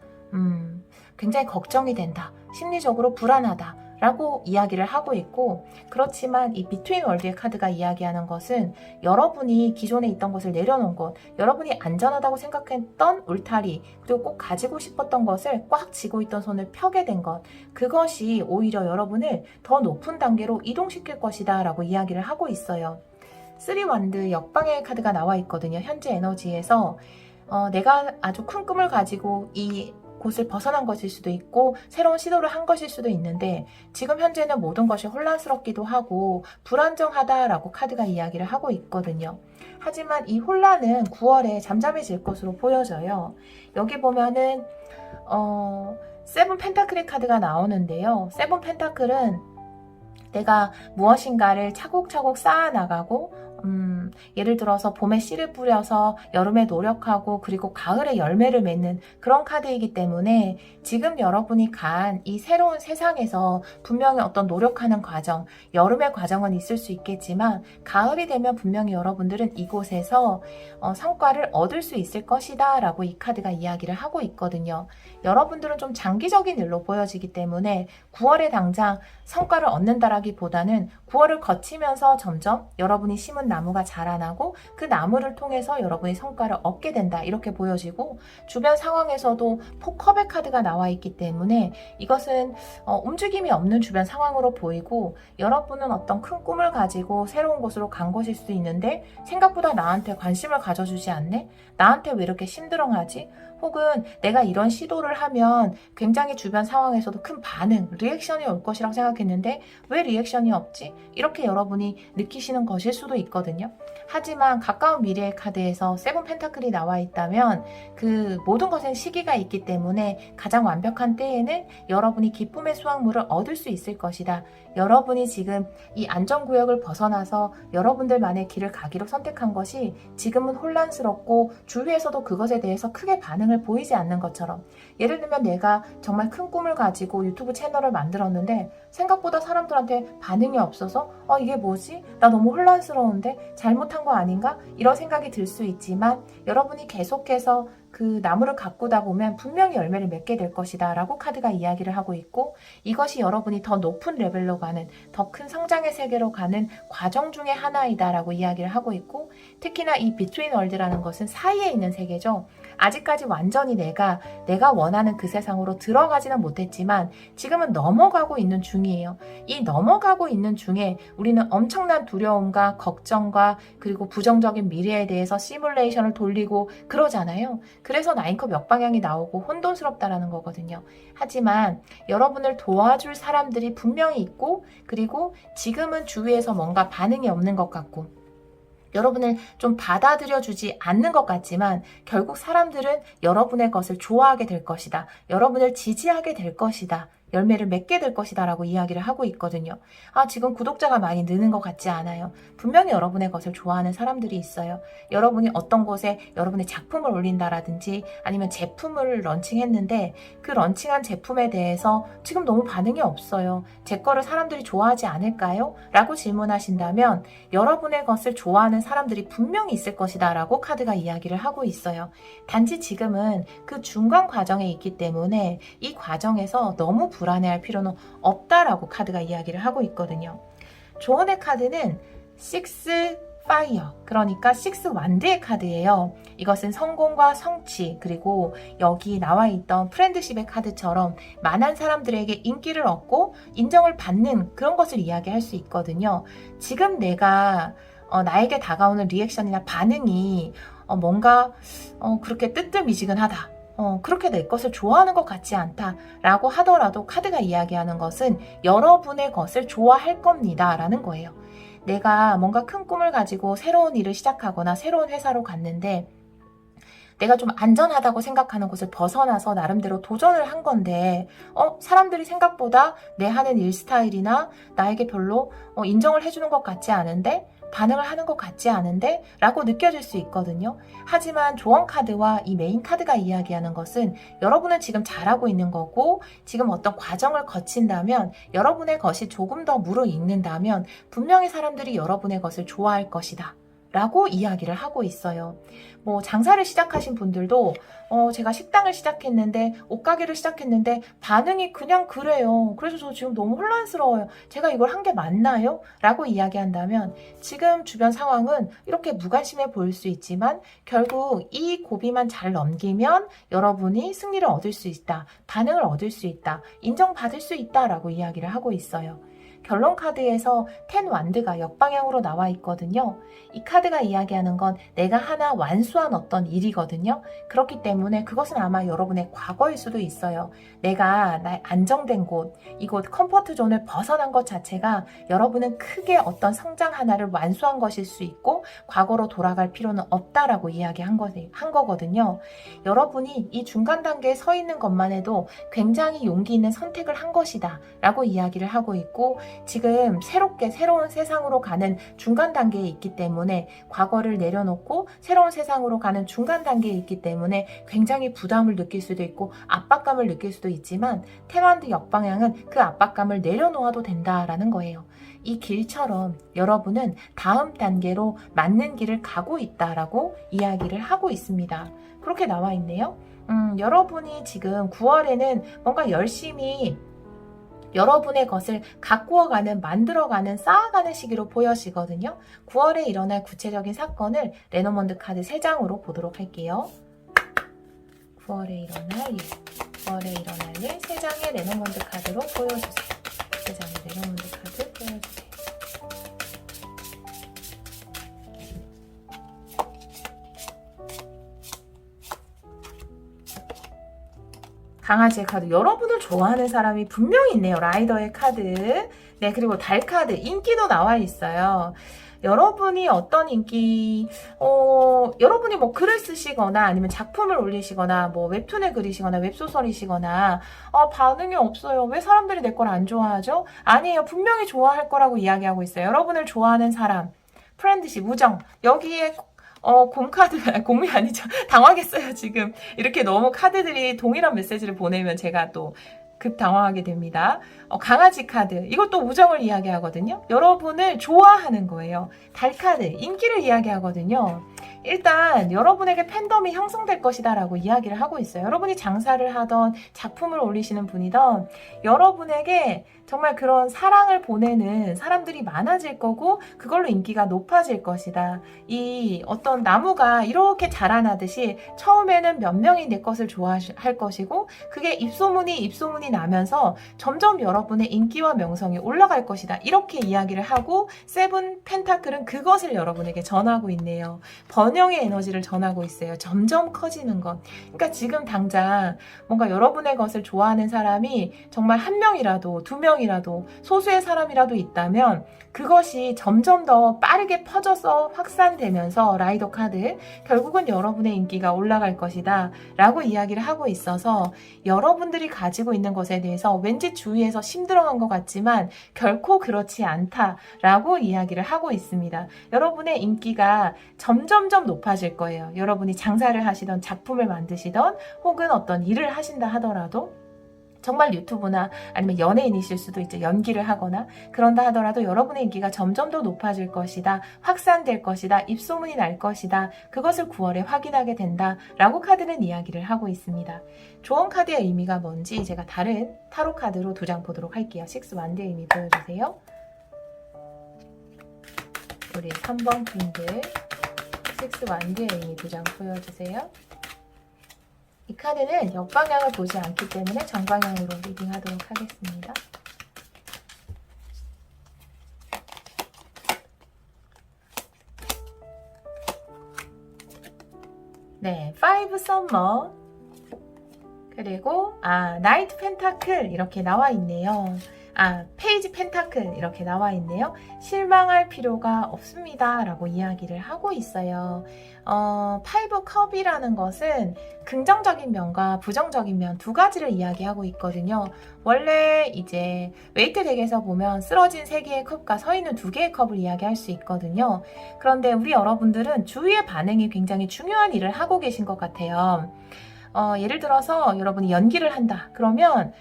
굉장히 걱정이 된다, 심리적으로 불안하다 라고 이야기를 하고 있고, 그렇지만 이 비트윈 월드의 카드가 이야기하는 것은 여러분이 기존에 있던 것을 내려놓은 것, 여러분이 안전하다고 생각했던 울타리, 그리고 꼭 가지고 싶었던 것을 꽉 쥐고 있던 손을 펴게 된 것, 그것이 오히려 여러분을 더 높은 단계로 이동시킬 것이다 라고 이야기를 하고 있어요. 3완드 역방향의 카드가 나와 있거든요. 현재 에너지에서 내가 아주 큰 꿈을 가지고 이 곳을 벗어난 것일 수도 있고 새로운 시도를 한 것일 수도 있는데, 지금 현재는 모든 것이 혼란스럽기도 하고 불안정하다라고 카드가 이야기를 하고 있거든요. 하지만 이 혼란은 9월에 잠잠해질 것으로 보여져요. 여기 보면은 세븐 펜타클의 카드가 나오는데요. 세븐 펜타클은 내가 무엇인가를 차곡차곡 쌓아나가고, 예를 들어서 봄에 씨를 뿌려서 여름에 노력하고 그리고 가을에 열매를 맺는 그런 카드이기 때문에, 지금 여러분이 간 이 새로운 세상에서 분명히 어떤 노력하는 과정, 여름의 과정은 있을 수 있겠지만 가을이 되면 분명히 여러분들은 이곳에서 성과를 얻을 수 있을 것이다 라고 이 카드가 이야기를 하고 있거든요. 여러분들은 좀 장기적인 일로 보여지기 때문에 9월에 당장 성과를 얻는다라기보다는 9월을 거치면서 점점 여러분이 심은 나무가 자라나고 그 나무를 통해서 여러분이 성과를 얻게 된다, 이렇게 보여지고, 주변 상황에서도 포컵의 카드가 나와 있기 때문에 이것은 움직임이 없는 주변 상황으로 보이고, 여러분은 어떤 큰 꿈을 가지고 새로운 곳으로 간 것일 수도 있는데 생각보다 나한테 관심을 가져주지 않네? 나한테 왜 이렇게 심드렁하지? 혹은 내가 이런 시도를 하면 굉장히 주변 상황에서도 큰 반응, 리액션이 올 것이라고 생각했는데 왜 리액션이 없지? 이렇게 여러분이 느끼시는 것일 수도 있거든요. 하지만 가까운 미래의 카드에서 세븐 펜타클이 나와 있다면 그 모든 것엔 시기가 있기 때문에 가장 완벽한 때에는 여러분이 기쁨의 수확물을 얻을 수 있을 것이다. 여러분이 지금 이 안전구역을 벗어나서 여러분들만의 길을 가기로 선택한 것이 지금은 혼란스럽고 주위에서도 그것에 대해서 크게 반응을 보이지 않는 것처럼, 예를 들면 내가 정말 큰 꿈을 가지고 유튜브 채널을 만들었는데 생각보다 사람들한테 반응이 없어서 이게 뭐지? 나 너무 혼란스러운데 잘못한 거 아닌가? 이런 생각이 들 수 있지만, 여러분이 계속해서 그 나무를 가꾸다 보면 분명히 열매를 맺게 될 것이다 라고 카드가 이야기를 하고 있고, 이것이 여러분이 더 높은 레벨로 가는, 더 큰 성장의 세계로 가는 과정 중에 하나이다 라고 이야기를 하고 있고, 특히나 이 비트윈 월드라는 것은 사이에 있는 세계죠. 아직까지 완전히 내가 원하는 그 세상으로 들어가지는 못했지만 지금은 넘어가고 있는 중이에요. 이 넘어가고 있는 중에 우리는 엄청난 두려움과 걱정과 그리고 부정적인 미래에 대해서 시뮬레이션을 돌리고 그러잖아요. 그래서 9컵 역방향이 나오고 혼돈스럽다라는 거거든요. 하지만 여러분을 도와줄 사람들이 분명히 있고, 그리고 지금은 주위에서 뭔가 반응이 없는 것 같고 여러분을 좀 받아들여주지 않는 것 같지만 결국 사람들은 여러분의 것을 좋아하게 될 것이다, 여러분을 지지하게 될 것이다, 열매를 맺게 될 것이다 라고 이야기를 하고 있거든요. 지금 구독자가 많이 느는 것 같지 않아요. 분명히 여러분의 것을 좋아하는 사람들이 있어요. 여러분이 어떤 곳에 여러분의 작품을 올린다라든지 아니면 제품을 런칭했는데 그 런칭한 제품에 대해서 지금 너무 반응이 없어요. 제 거를 사람들이 좋아하지 않을까요? 라고 질문하신다면 여러분의 것을 좋아하는 사람들이 분명히 있을 것이다 라고 카드가 이야기를 하고 있어요. 단지 지금은 그 중간 과정에 있기 때문에 이 과정에서 너무 불안해할 필요는 없다라고 카드가 이야기를 하고 있거든요. 조언의 카드는 6 파이어, 그러니까 6 완드의 카드예요. 이것은 성공과 성취, 그리고 여기 나와 있던 프렌드십의 카드처럼 많은 사람들에게 인기를 얻고 인정을 받는 그런 것을 이야기할 수 있거든요. 지금 내가 나에게 다가오는 리액션이나 반응이 뭔가 그렇게 뜨뜻미지근하다, 그렇게 내 것을 좋아하는 것 같지 않다라고 하더라도 카드가 이야기하는 것은 여러분의 것을 좋아할 겁니다 라는 거예요. 내가 뭔가 큰 꿈을 가지고 새로운 일을 시작하거나 새로운 회사로 갔는데 내가 좀 안전하다고 생각하는 곳을 벗어나서 나름대로 도전을 한 건데 사람들이 생각보다 내 하는 일 스타일이나 나에게 별로 인정을 해주는 것 같지 않은데 반응을 하는 것 같지 않은데 라고 느껴질 수 있거든요. 하지만 조언 카드와 이 메인 카드가 이야기하는 것은 여러분은 지금 잘하고 있는 거고 지금 어떤 과정을 거친다면 여러분의 것이 조금 더 무르익는다면 분명히 사람들이 여러분의 것을 좋아할 것이다 라고 이야기를 하고 있어요. 뭐 장사를 시작하신 분들도 제가 식당을 시작했는데 옷가게를 시작했는데 반응이 그냥 그래요. 그래서 저 지금 너무 혼란스러워요. 제가 이걸 한 게 맞나요? 라고 이야기한다면 지금 주변 상황은 이렇게 무관심해 보일 수 있지만 결국 이 고비만 잘 넘기면 여러분이 승리를 얻을 수 있다. 반응을 얻을 수 있다. 인정받을 수 있다라고 이야기를 하고 있어요. 결론 카드에서 10 완드가 역방향으로 나와 있거든요. 이 카드가 이야기하는 건 내가 하나 완수한 어떤 일이거든요. 그렇기 때문에 그것은 아마 여러분의 과거일 수도 있어요. 내가 나의 안정된 곳, 이곳 컴포트 존을 벗어난 것 자체가 여러분은 크게 어떤 성장 하나를 완수한 것일 수 있고 과거로 돌아갈 필요는 없다라고 이야기한 거거든요. 여러분이 이 중간 단계에 서 있는 것만 해도 굉장히 용기 있는 선택을 한 것이다 라고 이야기를 하고 있고 지금 새롭게 새로운 세상으로 가는 중간 단계에 있기 때문에 과거를 내려놓고 새로운 세상으로 가는 중간 단계에 있기 때문에 굉장히 부담을 느낄 수도 있고 압박감을 느낄 수도 있지만 테란드 역방향은 그 압박감을 내려놓아도 된다라는 거예요. 이 길처럼 여러분은 다음 단계로 맞는 길을 가고 있다라고 이야기를 하고 있습니다. 그렇게 나와 있네요. 여러분이 지금 9월에는 뭔가 열심히 여러분의 것을 가꾸어가는, 만들어가는, 쌓아가는 시기로 보여지거든요. 9월에 일어날 구체적인 사건을 레노먼드 카드 3장으로 보도록 할게요. 9월에 일어날 일, 9월에 일어날 일 3장의 레노먼드 카드로 보여주세요. 3장의 레노먼드 카드 보여주세요. 강아지의 카드, 여러분을 좋아하는 사람이 분명히 있네요. 라이더의 카드. 네, 그리고 달 카드, 인기도 나와 있어요. 여러분이 어떤 인기, 여러분이 뭐 글을 쓰시거나 아니면 작품을 올리시거나 뭐 웹툰을 그리시거나 웹소설이시거나 반응이 없어요. 왜 사람들이 내 걸 안 좋아하죠? 아니에요. 분명히 좋아할 거라고 이야기하고 있어요. 여러분을 좋아하는 사람, 프렌드십, 우정, 여기에 곰카드, 곰이 아니죠. 당황했어요, 지금. 이렇게 너무 카드들이 동일한 메시지를 보내면 제가 또 급 당황하게 됩니다. 강아지 카드, 이것도 우정을 이야기하거든요. 여러분을 좋아하는 거예요. 달 카드, 인기를 이야기하거든요. 일단 여러분에게 팬덤이 형성될 것이다 라고 이야기를 하고 있어요. 여러분이 장사를 하던 작품을 올리시는 분이던 여러분에게 정말 그런 사랑을 보내는 사람들이 많아질 거고 그걸로 인기가 높아질 것이다. 이 어떤 나무가 이렇게 자라나듯이 처음에는 몇 명이 내 것을 좋아할 것이고 그게 입소문이 나면서 점점 여러분의 인기와 명성이 올라갈 것이다. 이렇게 이야기를 하고 세븐 펜타클은 그것을 여러분에게 전하고 있네요. 번영의 에너지를 전하고 있어요. 점점 커지는 것. 그러니까 지금 당장 뭔가 여러분의 것을 좋아하는 사람이 정말 한 명이라도 두 명이라도 소수의 사람이라도 있다면 그것이 점점 더 빠르게 퍼져서 확산되면서 라이더 카드 결국은 여러분의 인기가 올라갈 것이다 라고 이야기를 하고 있어서 여러분들이 가지고 있는 것에 대해서 왠지 주위에서 심들어간 것 같지만 결코 그렇지 않다라고 이야기를 하고 있습니다. 여러분의 인기가 점점점 높아질 거예요. 여러분이 장사를 하시던 작품을 만드시던 혹은 어떤 일을 하신다 하더라도 정말 유튜브나 아니면 연예인이실 수도 있죠. 연기를 하거나 그런다 하더라도 여러분의 인기가 점점 더 높아질 것이다. 확산될 것이다. 입소문이 날 것이다. 그것을 9월에 확인하게 된다. 라고 카드는 이야기를 하고 있습니다. 조언 카드의 의미가 뭔지 제가 다른 타로 카드로 2장 보도록 할게요. 6 완드의 의미 보여주세요. 우리 3번 퀸들 6 완드의 의미 2장 보여주세요. 이 카드는 역방향을 보지 않기 때문에 정방향으로 리딩하도록 하겠습니다. 네, 5 썸머 그리고 나이트 펜타클 이렇게 나와 있네요. 페이지 펜타클 이렇게 나와 있네요. 실망할 필요가 없습니다 라고 이야기를 하고 있어요. 파이브 컵이라는 것은 긍정적인 면과 부정적인 면 두 가지를 이야기하고 있거든요. 원래 이제 웨이트 덱에서 보면 쓰러진 3개의 컵과 서 있는 2개의 컵을 이야기할 수 있거든요. 그런데 우리 여러분들은 주위의 반응이 굉장히 중요한 일을 하고 계신 것 같아요. 예를 들어서 여러분이 연기를 한다. 그러면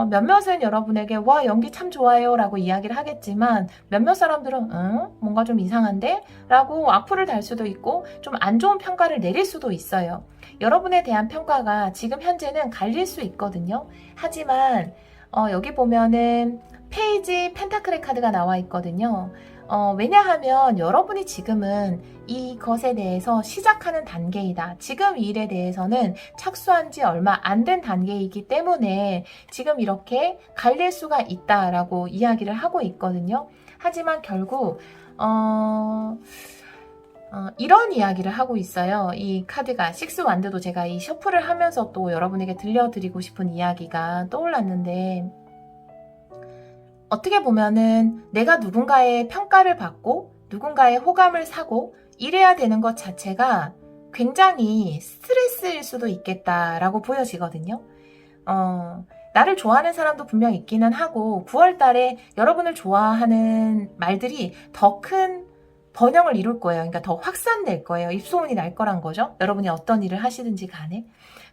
몇몇은 여러분에게 와 연기 참 좋아요 라고 이야기를 하겠지만 몇몇 사람들은 뭔가 좀 이상한데? 라고 악플을 달 수도 있고 좀 안 좋은 평가를 내릴 수도 있어요. 여러분에 대한 평가가 지금 현재는 갈릴 수 있거든요. 하지만 여기 보면은 페이지 펜타클의 카드가 나와 있거든요. 왜냐하면 여러분이 지금은 이것에 대해서 시작하는 단계이다. 지금 이 일에 대해서는 착수한 지 얼마 안 된 단계이기 때문에 지금 이렇게 갈릴 수가 있다라고 이야기를 하고 있거든요. 하지만 결국 이런 이야기를 하고 있어요. 이 카드가 식스 완드도 제가 이 셔플을 하면서 또 여러분에게 들려드리고 싶은 이야기가 떠올랐는데 어떻게 보면은 내가 누군가의 평가를 받고 누군가의 호감을 사고 이래야 되는 것 자체가 굉장히 스트레스일 수도 있겠다라고 보여지거든요. 나를 좋아하는 사람도 분명 있기는 하고 9월 달에 여러분을 좋아하는 말들이 더 큰 번영을 이룰 거예요. 그러니까 더 확산될 거예요. 입소문이 날 거란 거죠. 여러분이 어떤 일을 하시든지 간에.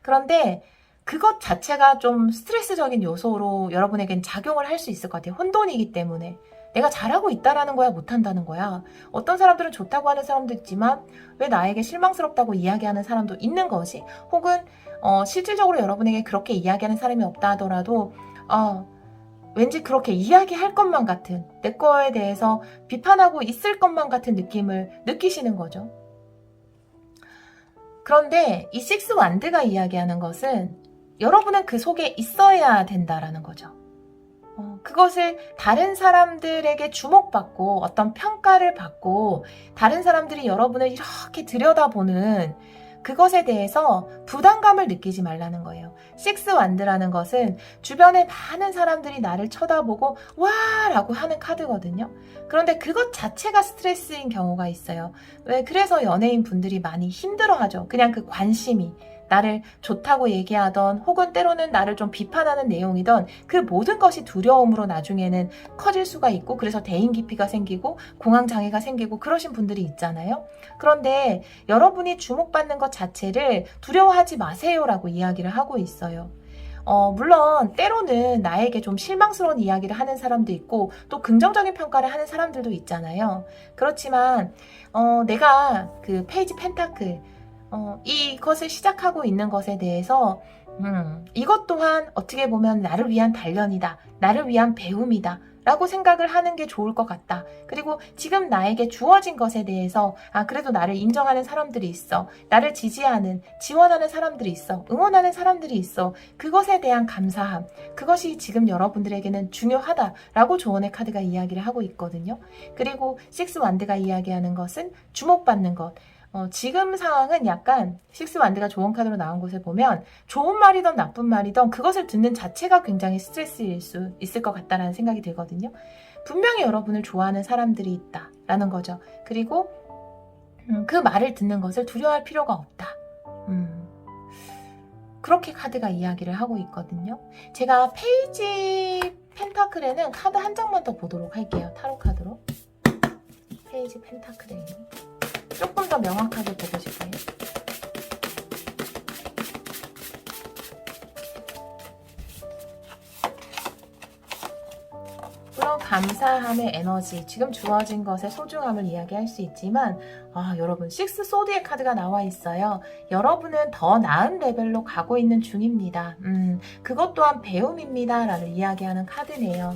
그런데 그것 자체가 좀 스트레스적인 요소로 여러분에겐 작용을 할 수 있을 것 같아요. 혼돈이기 때문에. 내가 잘하고 있다라는 거야, 못한다는 거야. 어떤 사람들은 좋다고 하는 사람도 있지만 왜 나에게 실망스럽다고 이야기하는 사람도 있는 것이 혹은 실질적으로 여러분에게 그렇게 이야기하는 사람이 없다 하더라도 왠지 그렇게 이야기할 것만 같은 내 거에 대해서 비판하고 있을 것만 같은 느낌을 느끼시는 거죠. 그런데 이 식스 완드가 이야기하는 것은 여러분은 그 속에 있어야 된다라는 거죠. 그것을 다른 사람들에게 주목받고 어떤 평가를 받고 다른 사람들이 여러분을 이렇게 들여다보는 그것에 대해서 부담감을 느끼지 말라는 거예요. 식스 완드라는 것은 주변에 많은 사람들이 나를 쳐다보고 와 라고 하는 카드거든요. 그런데 그것 자체가 스트레스인 경우가 있어요. 왜? 그래서 연예인 분들이 많이 힘들어하죠. 그냥 그 관심이 나를 좋다고 얘기하던 혹은 때로는 나를 좀 비판하는 내용이던 그 모든 것이 두려움으로 나중에는 커질 수가 있고 그래서 대인기피가 생기고 공황장애가 생기고 그러신 분들이 있잖아요. 그런데 여러분이 주목받는 것 자체를 두려워하지 마세요라고 이야기를 하고 있어요. 물론 때로는 나에게 좀 실망스러운 이야기를 하는 사람도 있고 또 긍정적인 평가를 하는 사람들도 있잖아요. 그렇지만 내가 그 페이지 펜타클 이것을 시작하고 있는 것에 대해서 이것 또한 어떻게 보면 나를 위한 단련이다. 나를 위한 배움이다. 라고 생각을 하는 게 좋을 것 같다. 그리고 지금 나에게 주어진 것에 대해서 그래도 나를 인정하는 사람들이 있어. 나를 지지하는, 지원하는 사람들이 있어. 응원하는 사람들이 있어. 그것에 대한 감사함. 그것이 지금 여러분들에게는 중요하다라고 조언의 카드가 이야기를 하고 있거든요. 그리고 식스 완드가 이야기하는 것은 주목받는 것. 지금 상황은 약간 식스 완드가 좋은 카드로 나온 곳을 보면 좋은 말이든 나쁜 말이든 그것을 듣는 자체가 굉장히 스트레스일 수 있을 것 같다는 생각이 들거든요. 분명히 여러분을 좋아하는 사람들이 있다라는 거죠. 그리고 그 말을 듣는 것을 두려워할 필요가 없다. 그렇게 카드가 이야기를 하고 있거든요. 제가 페이지 펜타클에는 카드 한 장만 더 보도록 할게요. 타로 카드로. 페이지 펜타클에 조금 더 명확하게 보고 싶어요. 물론 감사함의 에너지, 지금 주어진 것의 소중함을 이야기할 수 있지만 여러분 식스 소드의 카드가 나와 있어요. 여러분은 더 나은 레벨로 가고 있는 중입니다. 그것 또한 배움입니다 라는 이야기하는 카드네요.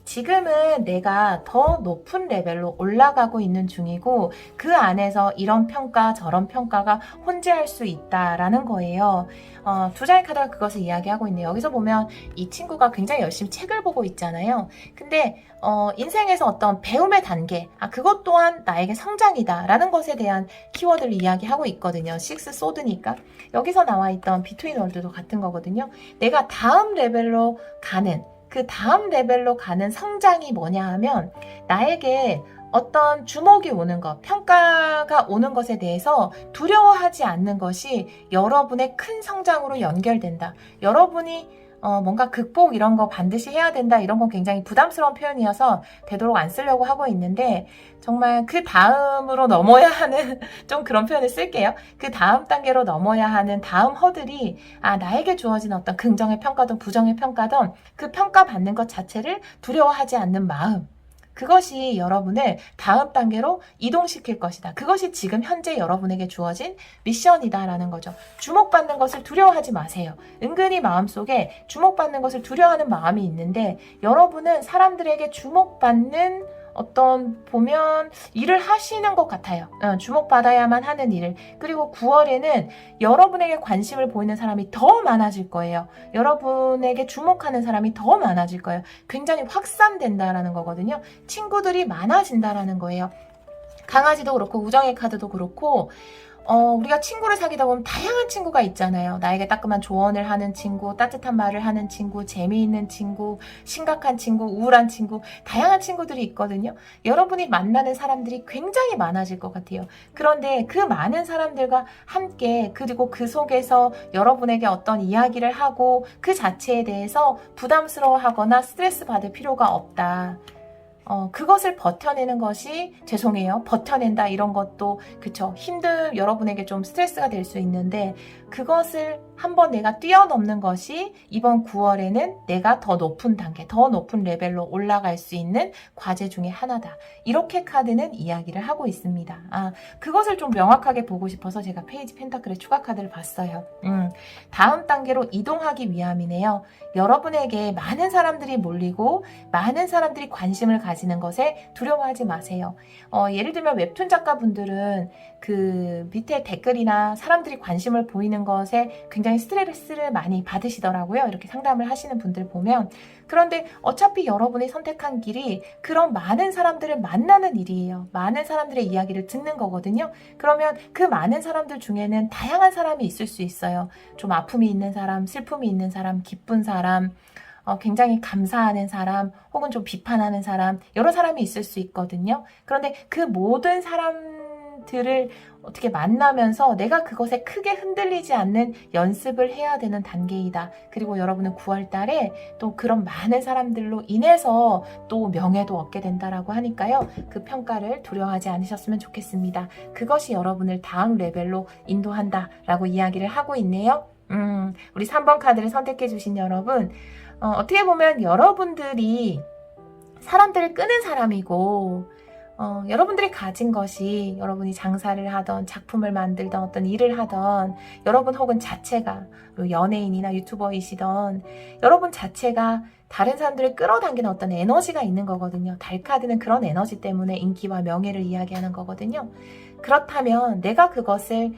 지금은 내가 더 높은 레벨로 올라가고 있는 중이고 그 안에서 이런 평가 저런 평가가 혼재할 수 있다라는 거예요. 두 장의 카드가 그것을 이야기하고 있네요. 여기서 보면 이 친구가 굉장히 열심히 책을 보고 있잖아요. 근데 인생에서 어떤 배움의 단계, 그것 또한 나에게 성장이다 라는 것에 대한 키워드를 이야기하고 있거든요. 식스 소드니까. 여기서 나와 있던 비트윈 월드도 같은 거거든요. 내가 다음 레벨로 가는 그 다음 레벨로 가는 성장이 뭐냐 하면 나에게 어떤 주목이 오는 것, 평가가 오는 것에 대해서 두려워하지 않는 것이 여러분의 큰 성장으로 연결된다. 여러분이 뭔가 극복 이런 거 반드시 해야 된다. 이런 건 굉장히 부담스러운 표현이어서 되도록 안 쓰려고 하고 있는데 정말 그 다음으로 넘어야 하는 좀 그런 표현을 쓸게요. 그 다음 단계로 넘어야 하는 다음 허들이 나에게 주어진 어떤 긍정의 평가든 부정의 평가든 그 평가받는 것 자체를 두려워하지 않는 마음. 그것이 여러분을 다음 단계로 이동시킬 것이다. 그것이 지금 현재 여러분에게 주어진 미션이다라는 거죠. 주목받는 것을 두려워하지 마세요. 은근히 마음속에 주목받는 것을 두려워하는 마음이 있는데 여러분은 사람들에게 주목받는 어떤 보면 일을 하시는 것 같아요. 주목받아야만 하는 일을. 그리고 9월에는 여러분에게 관심을 보이는 사람이 더 많아질 거예요. 여러분에게 주목하는 사람이 더 많아질 거예요. 굉장히 확산된다라는 거거든요. 친구들이 많아진다라는 거예요. 강아지도 그렇고 우정의 카드도 그렇고 우리가 친구를 사귀다 보면 다양한 친구가 있잖아요. 나에게 따끔한 조언을 하는 친구, 따뜻한 말을 하는 친구, 재미있는 친구, 심각한 친구, 우울한 친구, 다양한 친구들이 있거든요. 여러분이 만나는 사람들이 굉장히 많아질 것 같아요. 그런데 그 많은 사람들과 함께 그리고 그 속에서 여러분에게 어떤 이야기를 하고 그 자체에 대해서 부담스러워하거나 스트레스 받을 필요가 없다. 그것을 버텨내는 것이 죄송해요. 버텨낸다 이런 것도 그쵸. 여러분에게 좀 스트레스가 될 수 있는데 그것을 한번 내가 뛰어넘는 것이 이번 9월에는 내가 더 높은 단계, 더 높은 레벨로 올라갈 수 있는 과제 중에 하나다. 이렇게 카드는 이야기를 하고 있습니다. 그것을 좀 명확하게 보고 싶어서 제가 페이지 펜타클의 추가 카드를 봤어요. 다음 단계로 이동하기 위함이네요. 여러분에게 많은 사람들이 몰리고 많은 사람들이 관심을 가지는 것에 두려워하지 마세요. 예를 들면 웹툰 작가분들은 그 밑에 댓글이나 사람들이 관심을 보이는 것에 굉장히 스트레스를 많이 받으시더라고요. 이렇게 상담을 하시는 분들 보면. 그런데 어차피 여러분이 선택한 길이 그런 많은 사람들을 만나는 일이에요. 많은 사람들의 이야기를 듣는 거거든요. 그러면 그 많은 사람들 중에는 다양한 사람이 있을 수 있어요. 좀 아픔이 있는 사람, 슬픔이 있는 사람, 기쁜 사람, 굉장히 감사하는 사람, 혹은 좀 비판하는 사람, 여러 사람이 있을 수 있거든요. 그런데 그 모든 사람들을 어떻게 만나면서 내가 그것에 크게 흔들리지 않는 연습을 해야 되는 단계이다. 그리고 여러분은 9월 달에 또 그런 많은 사람들로 인해서 또 명예도 얻게 된다라고 하니까요. 그 평가를 두려워하지 않으셨으면 좋겠습니다. 그것이 여러분을 다음 레벨로 인도한다라고 이야기를 하고 있네요. 우리 3번 카드를 선택해 주신 여러분, 어떻게 보면 여러분들이 사람들을 끄는 사람이고 여러분들이 가진 것이 여러분이 장사를 하던 작품을 만들던 어떤 일을 하던 여러분 혹은 자체가 연예인이나 유튜버이시던 여러분 자체가 다른 사람들을 끌어당기는 어떤 에너지가 있는 거거든요. 달 카드는 그런 에너지 때문에 인기와 명예를 이야기하는 거거든요. 그렇다면 내가 그것을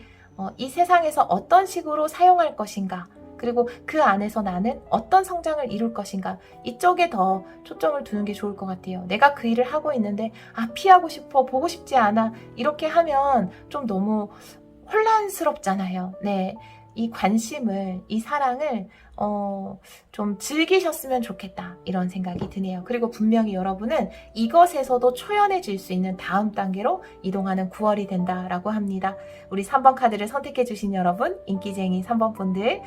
이 세상에서 어떤 식으로 사용할 것인가, 그리고 그 안에서 나는 어떤 성장을 이룰 것인가, 이쪽에 더 초점을 두는 게 좋을 것 같아요. 내가 그 일을 하고 있는데 피하고 싶어, 보고 싶지 않아, 이렇게 하면 좀 너무 혼란스럽잖아요. 네, 이 관심을, 이 사랑을 좀 즐기셨으면 좋겠다, 이런 생각이 드네요. 그리고 분명히 여러분은 이것에서도 초연해질 수 있는 다음 단계로 이동하는 9월이 된다라고 합니다. 우리 3번 카드를 선택해 주신 여러분, 인기쟁이 3번 분들,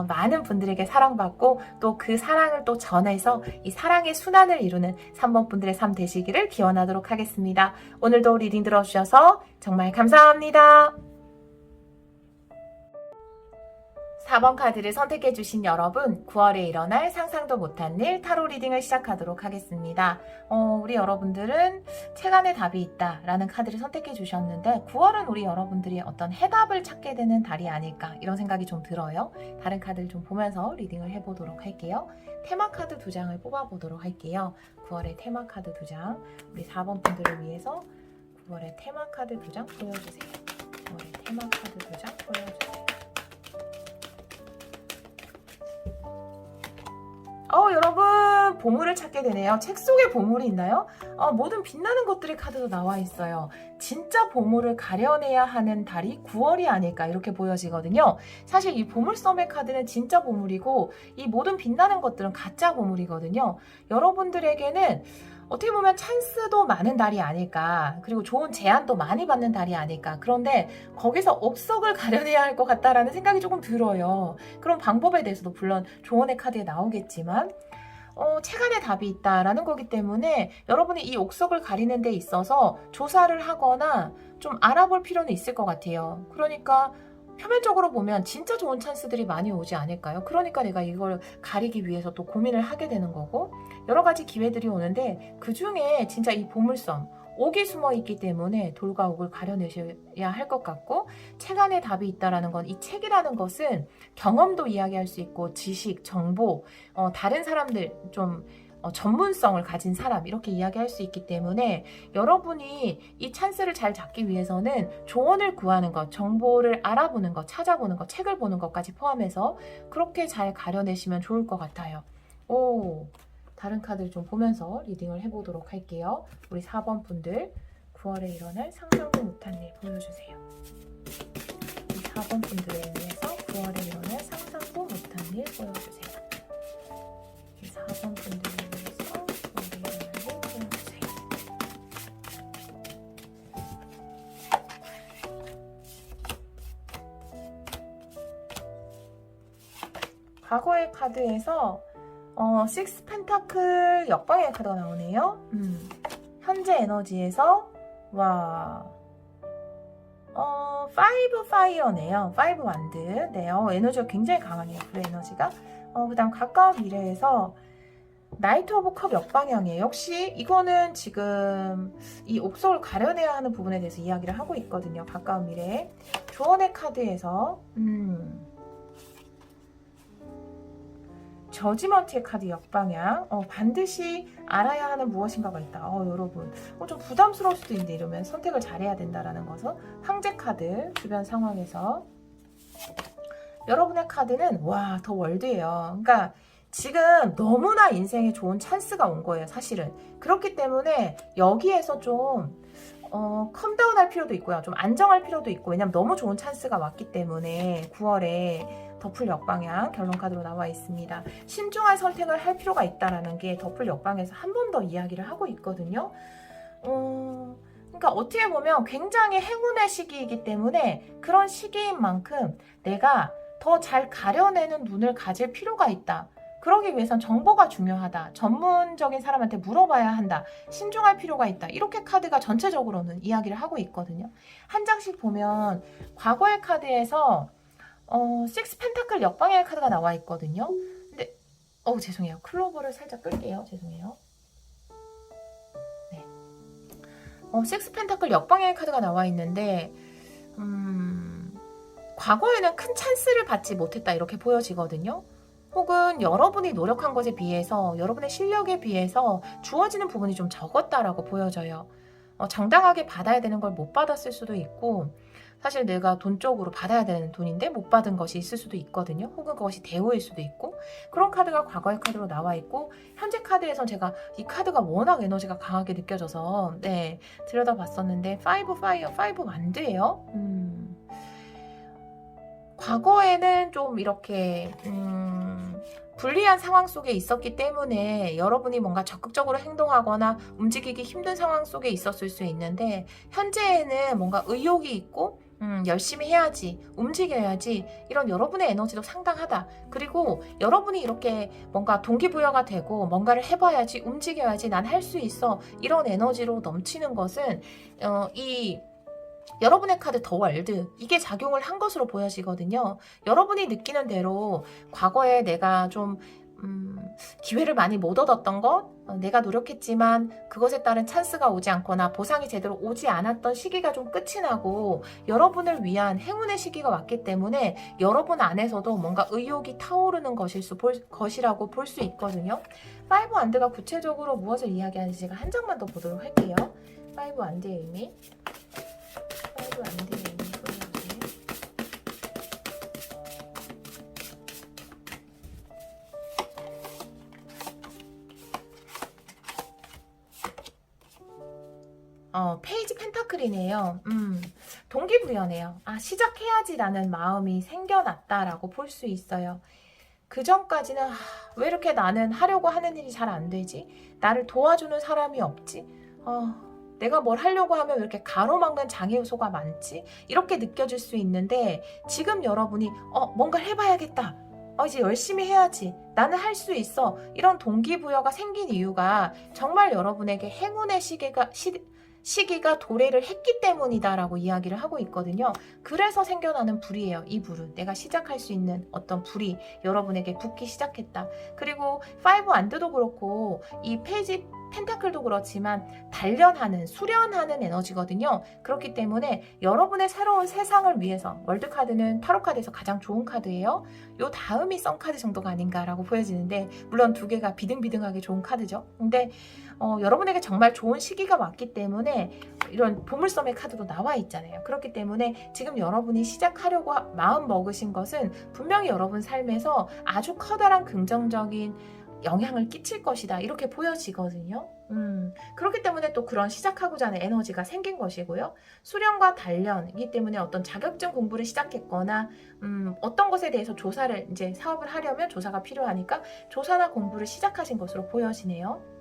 많은 분들에게 사랑받고 또 그 사랑을 또 전해서 이 사랑의 순환을 이루는 3번 분들의 삶 되시기를 기원하도록 하겠습니다. 오늘도 리딩 들어주셔서 정말 감사합니다. 4번 카드를 선택해 주신 여러분, 9월에 일어날 상상도 못한 일 타로 리딩을 시작하도록 하겠습니다. 우리 여러분들은 책 안에 답이 있다 라는 카드를 선택해 주셨는데 9월은 우리 여러분들이 어떤 해답을 찾게 되는 달이 아닐까, 이런 생각이 좀 들어요. 다른 카드를 좀 보면서 리딩을 해보도록 할게요. 테마 카드 2장을 뽑아보도록 할게요. 9월의 테마 카드 2장, 우리 4번 분들을 위해서 9월의 테마 카드 2장 보여주세요. 9월의 테마 카드 2장 보여주세요. 여러분, 보물을 찾게 되네요. 책 속에 보물이 있나요? 모든 빛나는 것들의 카드도 나와 있어요. 진짜 보물을 가려내야 하는 달이 9월이 아닐까 이렇게 보여지거든요. 사실 이 보물섬의 카드는 진짜 보물이고 이 모든 빛나는 것들은 가짜 보물이거든요. 여러분들에게는 어떻게 보면 찬스도 많은 달이 아닐까, 그리고 좋은 제안도 많이 받는 달이 아닐까. 그런데 거기서 옥석을 가려내야 할 것 같다라는 생각이 조금 들어요. 그런 방법에 대해서도 물론 조언의 카드에 나오겠지만 체간의 답이 있다라는 거기 때문에 여러분이 이 옥석을 가리는 데 있어서 조사를 하거나 좀 알아볼 필요는 있을 것 같아요. 그러니까 표면적으로 보면 진짜 좋은 찬스들이 많이 오지 않을까요? 그러니까 내가 이걸 가리기 위해서 또 고민을 하게 되는 거고, 여러 가지 기회들이 오는데 그 중에 진짜 이 보물섬, 옥이 숨어 있기 때문에 돌과 옥을 가려내셔야 할 것 같고, 책 안에 답이 있다라는 건, 이 책이라는 것은 경험도 이야기할 수 있고 지식, 정보, 다른 사람들 좀 전문성을 가진 사람 이렇게 이야기할 수 있기 때문에 여러분이 이 찬스를 잘 잡기 위해서는 조언을 구하는 것, 정보를 알아보는 것, 찾아보는 것, 책을 보는 것까지 포함해서 그렇게 잘 가려내시면 좋을 것 같아요. 다른 카드를 좀 보면서 리딩을 해보도록 할게요. 우리 4번 분들 9월에 일어날 상상도 못한 일 보여주세요. 이 4번 분들에 의해서 9월에 일어날 상상도 못한 일 보여주세요. 이 4번 분들에 의해서 9월에 일어날 일 보여주세요. 과거의 카드에서 식스 펜타클 역방의 카드가 나오네요. 현재 에너지에서 파이브 파이어네요. 파이브 완드. 네, 에너지가 굉장히 강하네요. 불의 에너지가. 그 다음 가까운 미래에서 나이트 오브 컵 역방향이에요. 역시 이거는 지금 이 옥석을 가려내야 하는 부분에 대해서 이야기를 하고 있거든요. 가까운 미래에. 조언의 카드에서 저지먼트의 카드 역방향. 반드시 알아야 하는 무엇인가가 있다. 여러분 좀 부담스러울 수도 있는데 이러면 선택을 잘해야 된다라는 것은 황제 카드. 주변 상황에서 여러분의 카드는 더 월드예요. 그러니까 지금 너무나 인생에 좋은 찬스가 온 거예요, 사실은. 그렇기 때문에 여기에서 좀 컴다운 할 필요도 있고요. 좀 안정할 필요도 있고, 왜냐면 너무 좋은 찬스가 왔기 때문에 9월에 더풀 역방향 결론 카드로 나와 있습니다. 신중한 선택을 할 필요가 있다라는 게 더풀 역방에서 한 번 더 이야기를 하고 있거든요. 그러니까 어떻게 보면 굉장히 행운의 시기이기 때문에 그런 시기인 만큼 내가 더 잘 가려내는 눈을 가질 필요가 있다. 그러기 위해선 정보가 중요하다. 전문적인 사람한테 물어봐야 한다. 신중할 필요가 있다. 이렇게 카드가 전체적으로는 이야기를 하고 있거든요. 한 장씩 보면 과거의 카드에서 식스 펜타클 역방향의 카드가 나와 있거든요. 근데 죄송해요. 클로버를 살짝 끌게요. 죄송해요. 네. 식스 펜타클 역방향의 카드가 나와 있는데 과거에는 큰 찬스를 받지 못했다 이렇게 보여지거든요. 혹은 여러분이 노력한 것에 비해서, 여러분의 실력에 비해서 주어지는 부분이 좀 적었다라고 보여져요. 정당하게 받아야 되는 걸 못 받았을 수도 있고, 사실 내가 돈적으로 받아야 되는 돈인데 못 받은 것이 있을 수도 있거든요. 혹은 그것이 대우일 수도 있고, 그런 카드가 과거의 카드로 나와 있고, 현재 카드에선 제가 이 카드가 워낙 에너지가 강하게 느껴져서 들여다봤었는데 파이브 파이어, 파이브 완드예요. 과거에는 좀 이렇게 불리한 상황 속에 있었기 때문에 여러분이 뭔가 적극적으로 행동하거나 움직이기 힘든 상황 속에 있었을 수 있는데, 현재에는 뭔가 의욕이 있고 열심히 해야지, 움직여야지, 이런 여러분의 에너지도 상당하다. 그리고 여러분이 이렇게 뭔가 동기부여가 되고 뭔가를 해봐야지, 움직여야지, 난 할 수 있어, 이런 에너지로 넘치는 것은 여러분의 카드 더 월드, 이게 작용을 한 것으로 보여지거든요. 여러분이 느끼는 대로 과거에 내가 좀 기회를 많이 못 얻었던 것, 내가 노력했지만 그것에 따른 찬스가 오지 않거나 보상이 제대로 오지 않았던 시기가 좀 끝이 나고 여러분을 위한 행운의 시기가 왔기 때문에 여러분 안에서도 뭔가 의욕이 타오르는 것이라고 볼 수 있거든요. 파이브 완드가 구체적으로 무엇을 이야기하는지 제가 한 장만 더 보도록 할게요. 파이브 완드의 의미. 파이브 완드의 의미 보여주세요. 페이지 펜타클이네요. 동기부여네요. 아, 시작해야지라는 마음이 생겨났다라고 볼 수 있어요. 그 전까지는 왜 이렇게 나는 하려고 하는 일이 잘 안 되지? 나를 도와주는 사람이 없지? 내가 뭘 하려고 하면 왜 이렇게 가로막는 장애 요소가 많지? 이렇게 느껴질 수 있는데 지금 여러분이 뭔가를 해봐야겠다. 이제 열심히 해야지. 나는 할 수 있어. 이런 동기부여가 생긴 이유가 정말 여러분에게 행운의 시기가 도래를 했기 때문이다라고 이야기를 하고 있거든요. 그래서 생겨나는 불이에요. 이 불은. 내가 시작할 수 있는 어떤 불이 여러분에게 붙기 시작했다. 그리고 5 안드도 그렇고 이 페이지 펜타클도 그렇지만 단련하는, 수련하는 에너지거든요. 그렇기 때문에 여러분의 새로운 세상을 위해서 월드카드는 타로카드에서 가장 좋은 카드예요. 요 다음이 썬카드 정도가 아닌가라고 보여지는데 물론 두 개가 비등비등하게 좋은 카드죠. 근데 여러분에게 정말 좋은 시기가 왔기 때문에 이런 보물섬의 카드도 나와 있잖아요. 그렇기 때문에 지금 여러분이 시작하려고 마음 먹으신 것은 분명히 여러분 삶에서 아주 커다란 긍정적인 영향을 끼칠 것이다. 이렇게 보여지거든요. 그렇기 때문에 또 그런 시작하고자 하는 에너지가 생긴 것이고요. 수련과 단련이기 때문에 어떤 자격증 공부를 시작했거나 어떤 것에 대해서 조사를 이제 사업을 하려면 조사가 필요하니까 조사나 공부를 시작하신 것으로 보여지네요.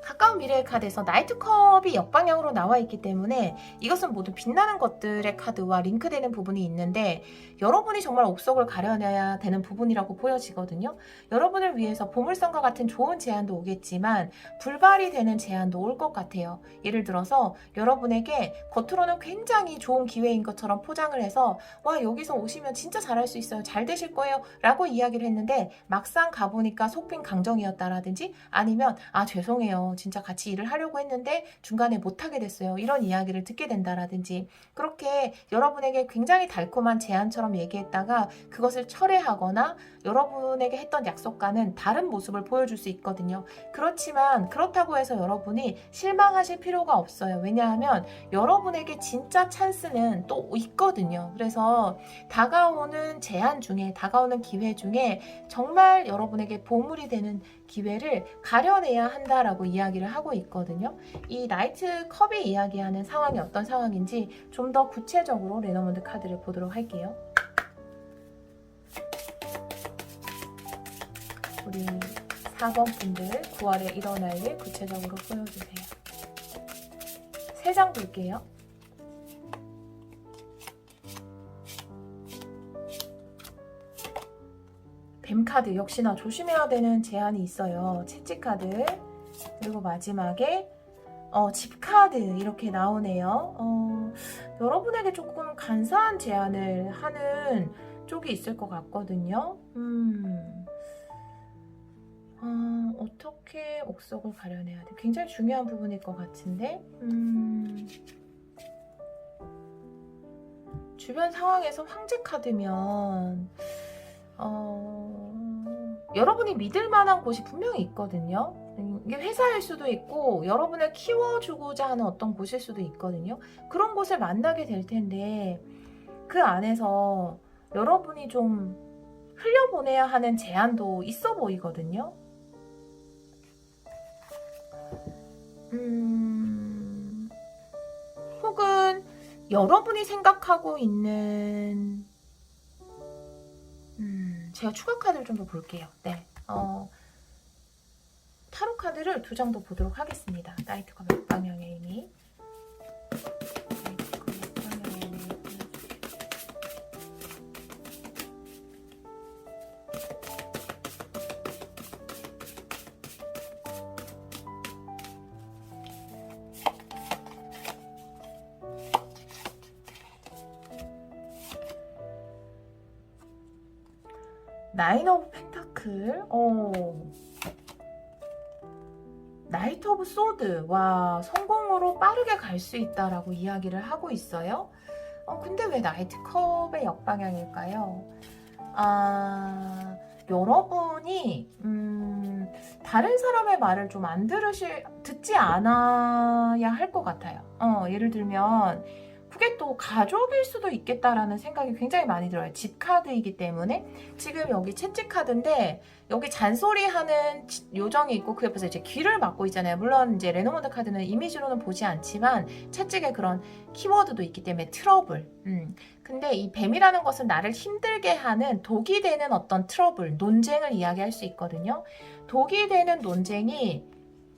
가까운 미래의 카드에서 나이트컵이 역방향으로 나와 있기 때문에 이것은 모두 빛나는 것들의 카드와 링크되는 부분이 있는데 여러분이 정말 옥석을 가려내야 되는 부분이라고 보여지거든요. 여러분을 위해서 보물선과 같은 좋은 제안도 오겠지만 불발이 되는 제안도 올 것 같아요. 예를 들어서 여러분에게 겉으로는 굉장히 좋은 기회인 것처럼 포장을 해서 와, 여기서 오시면 진짜 잘할 수 있어요. 잘 되실 거예요. 라고 이야기를 했는데 막상 가보니까 속빈 강정이었다라든지 아니면 죄송해요. 진짜 같이 일을 하려고 했는데 중간에 못하게 됐어요. 이런 이야기를 듣게 된다라든지 그렇게 여러분에게 굉장히 달콤한 제안처럼 얘기했다가 그것을 철회하거나 여러분에게 했던 약속과는 다른 모습을 보여줄 수 있거든요. 그렇지만 그렇다고 해서 여러분이 실망하실 필요가 없어요. 왜냐하면 여러분에게 진짜 찬스는 또 있거든요. 그래서 다가오는 제안 중에 다가오는 기회 중에 정말 여러분에게 보물이 되는 기회를 가려내야 한다라고 이야기를 하고 있거든요. 이 나이트 컵이 이야기하는 상황이 어떤 상황인지 좀 더 구체적으로 레너먼드 카드를 보도록 할게요. 우리 4번 분들 9월에 일어날 일 구체적으로 보여주세요. 3장 볼게요. 뱀카드 역시나 조심해야 되는 제안이 있어요. 채찍카드 그리고 마지막에 집카드 이렇게 나오네요. 여러분에게 조금 간사한 제안을 하는 쪽이 있을 것 같거든요. 어떻게 옥석을 가려내야 돼? 굉장히 중요한 부분일 것 같은데 주변 상황에서 황제 카드면 여러분이 믿을 만한 곳이 분명히 있거든요. 이게 회사일 수도 있고 여러분을 키워주고자 하는 어떤 곳일 수도 있거든요. 그런 곳을 만나게 될 텐데 그 안에서 여러분이 좀 흘려보내야 하는 제안도 있어 보이거든요. 혹은 여러분이 생각하고 있는 제가 추가 카드를 좀 더 볼게요. 네, 타로 카드를 2장 더 보도록 하겠습니다. 나이트컵 역방향의 의미. 나이트컵 역방향의 의미. 나인 오브 펜타클. 나이트 오브 소드. 와, 성공으로 빠르게 갈 수 있다라고 이야기를 하고 있어요. 근데 왜 나이트 컵의 역방향일까요? 여러분이 다른 사람의 말을 좀 안 듣지 않아야 할 것 같아요. 예를 들면 그게 또 가족일 수도 있겠다라는 생각이 굉장히 많이 들어요. 집 카드이기 때문에. 지금 여기 채찍 카드인데 여기 잔소리하는 요정이 있고 그 옆에서 이제 귀를 막고 있잖아요. 물론 이제 레노먼드 카드는 이미지로는 보지 않지만 채찍에 그런 키워드도 있기 때문에 트러블. 근데 이 뱀이라는 것은 나를 힘들게 하는 독이 되는 어떤 트러블, 논쟁을 이야기할 수 있거든요. 독이 되는 논쟁이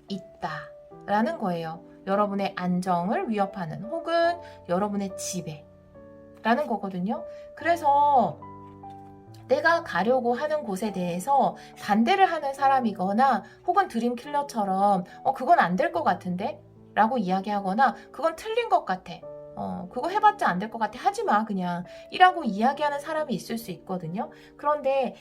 있다라는 거예요. 여러분의 안정을 위협하는 혹은 여러분의 지배라는 거거든요. 그래서 내가 가려고 하는 곳에 대해서 반대를 하는 사람이거나 혹은 드림킬러처럼 그건 안 될 것 같은데? 라고 이야기하거나 그건 틀린 것 같아. 그거 해봤자 안 될 것 같아. 하지마 그냥 이라고 이야기하는 사람이 있을 수 있거든요. 그런데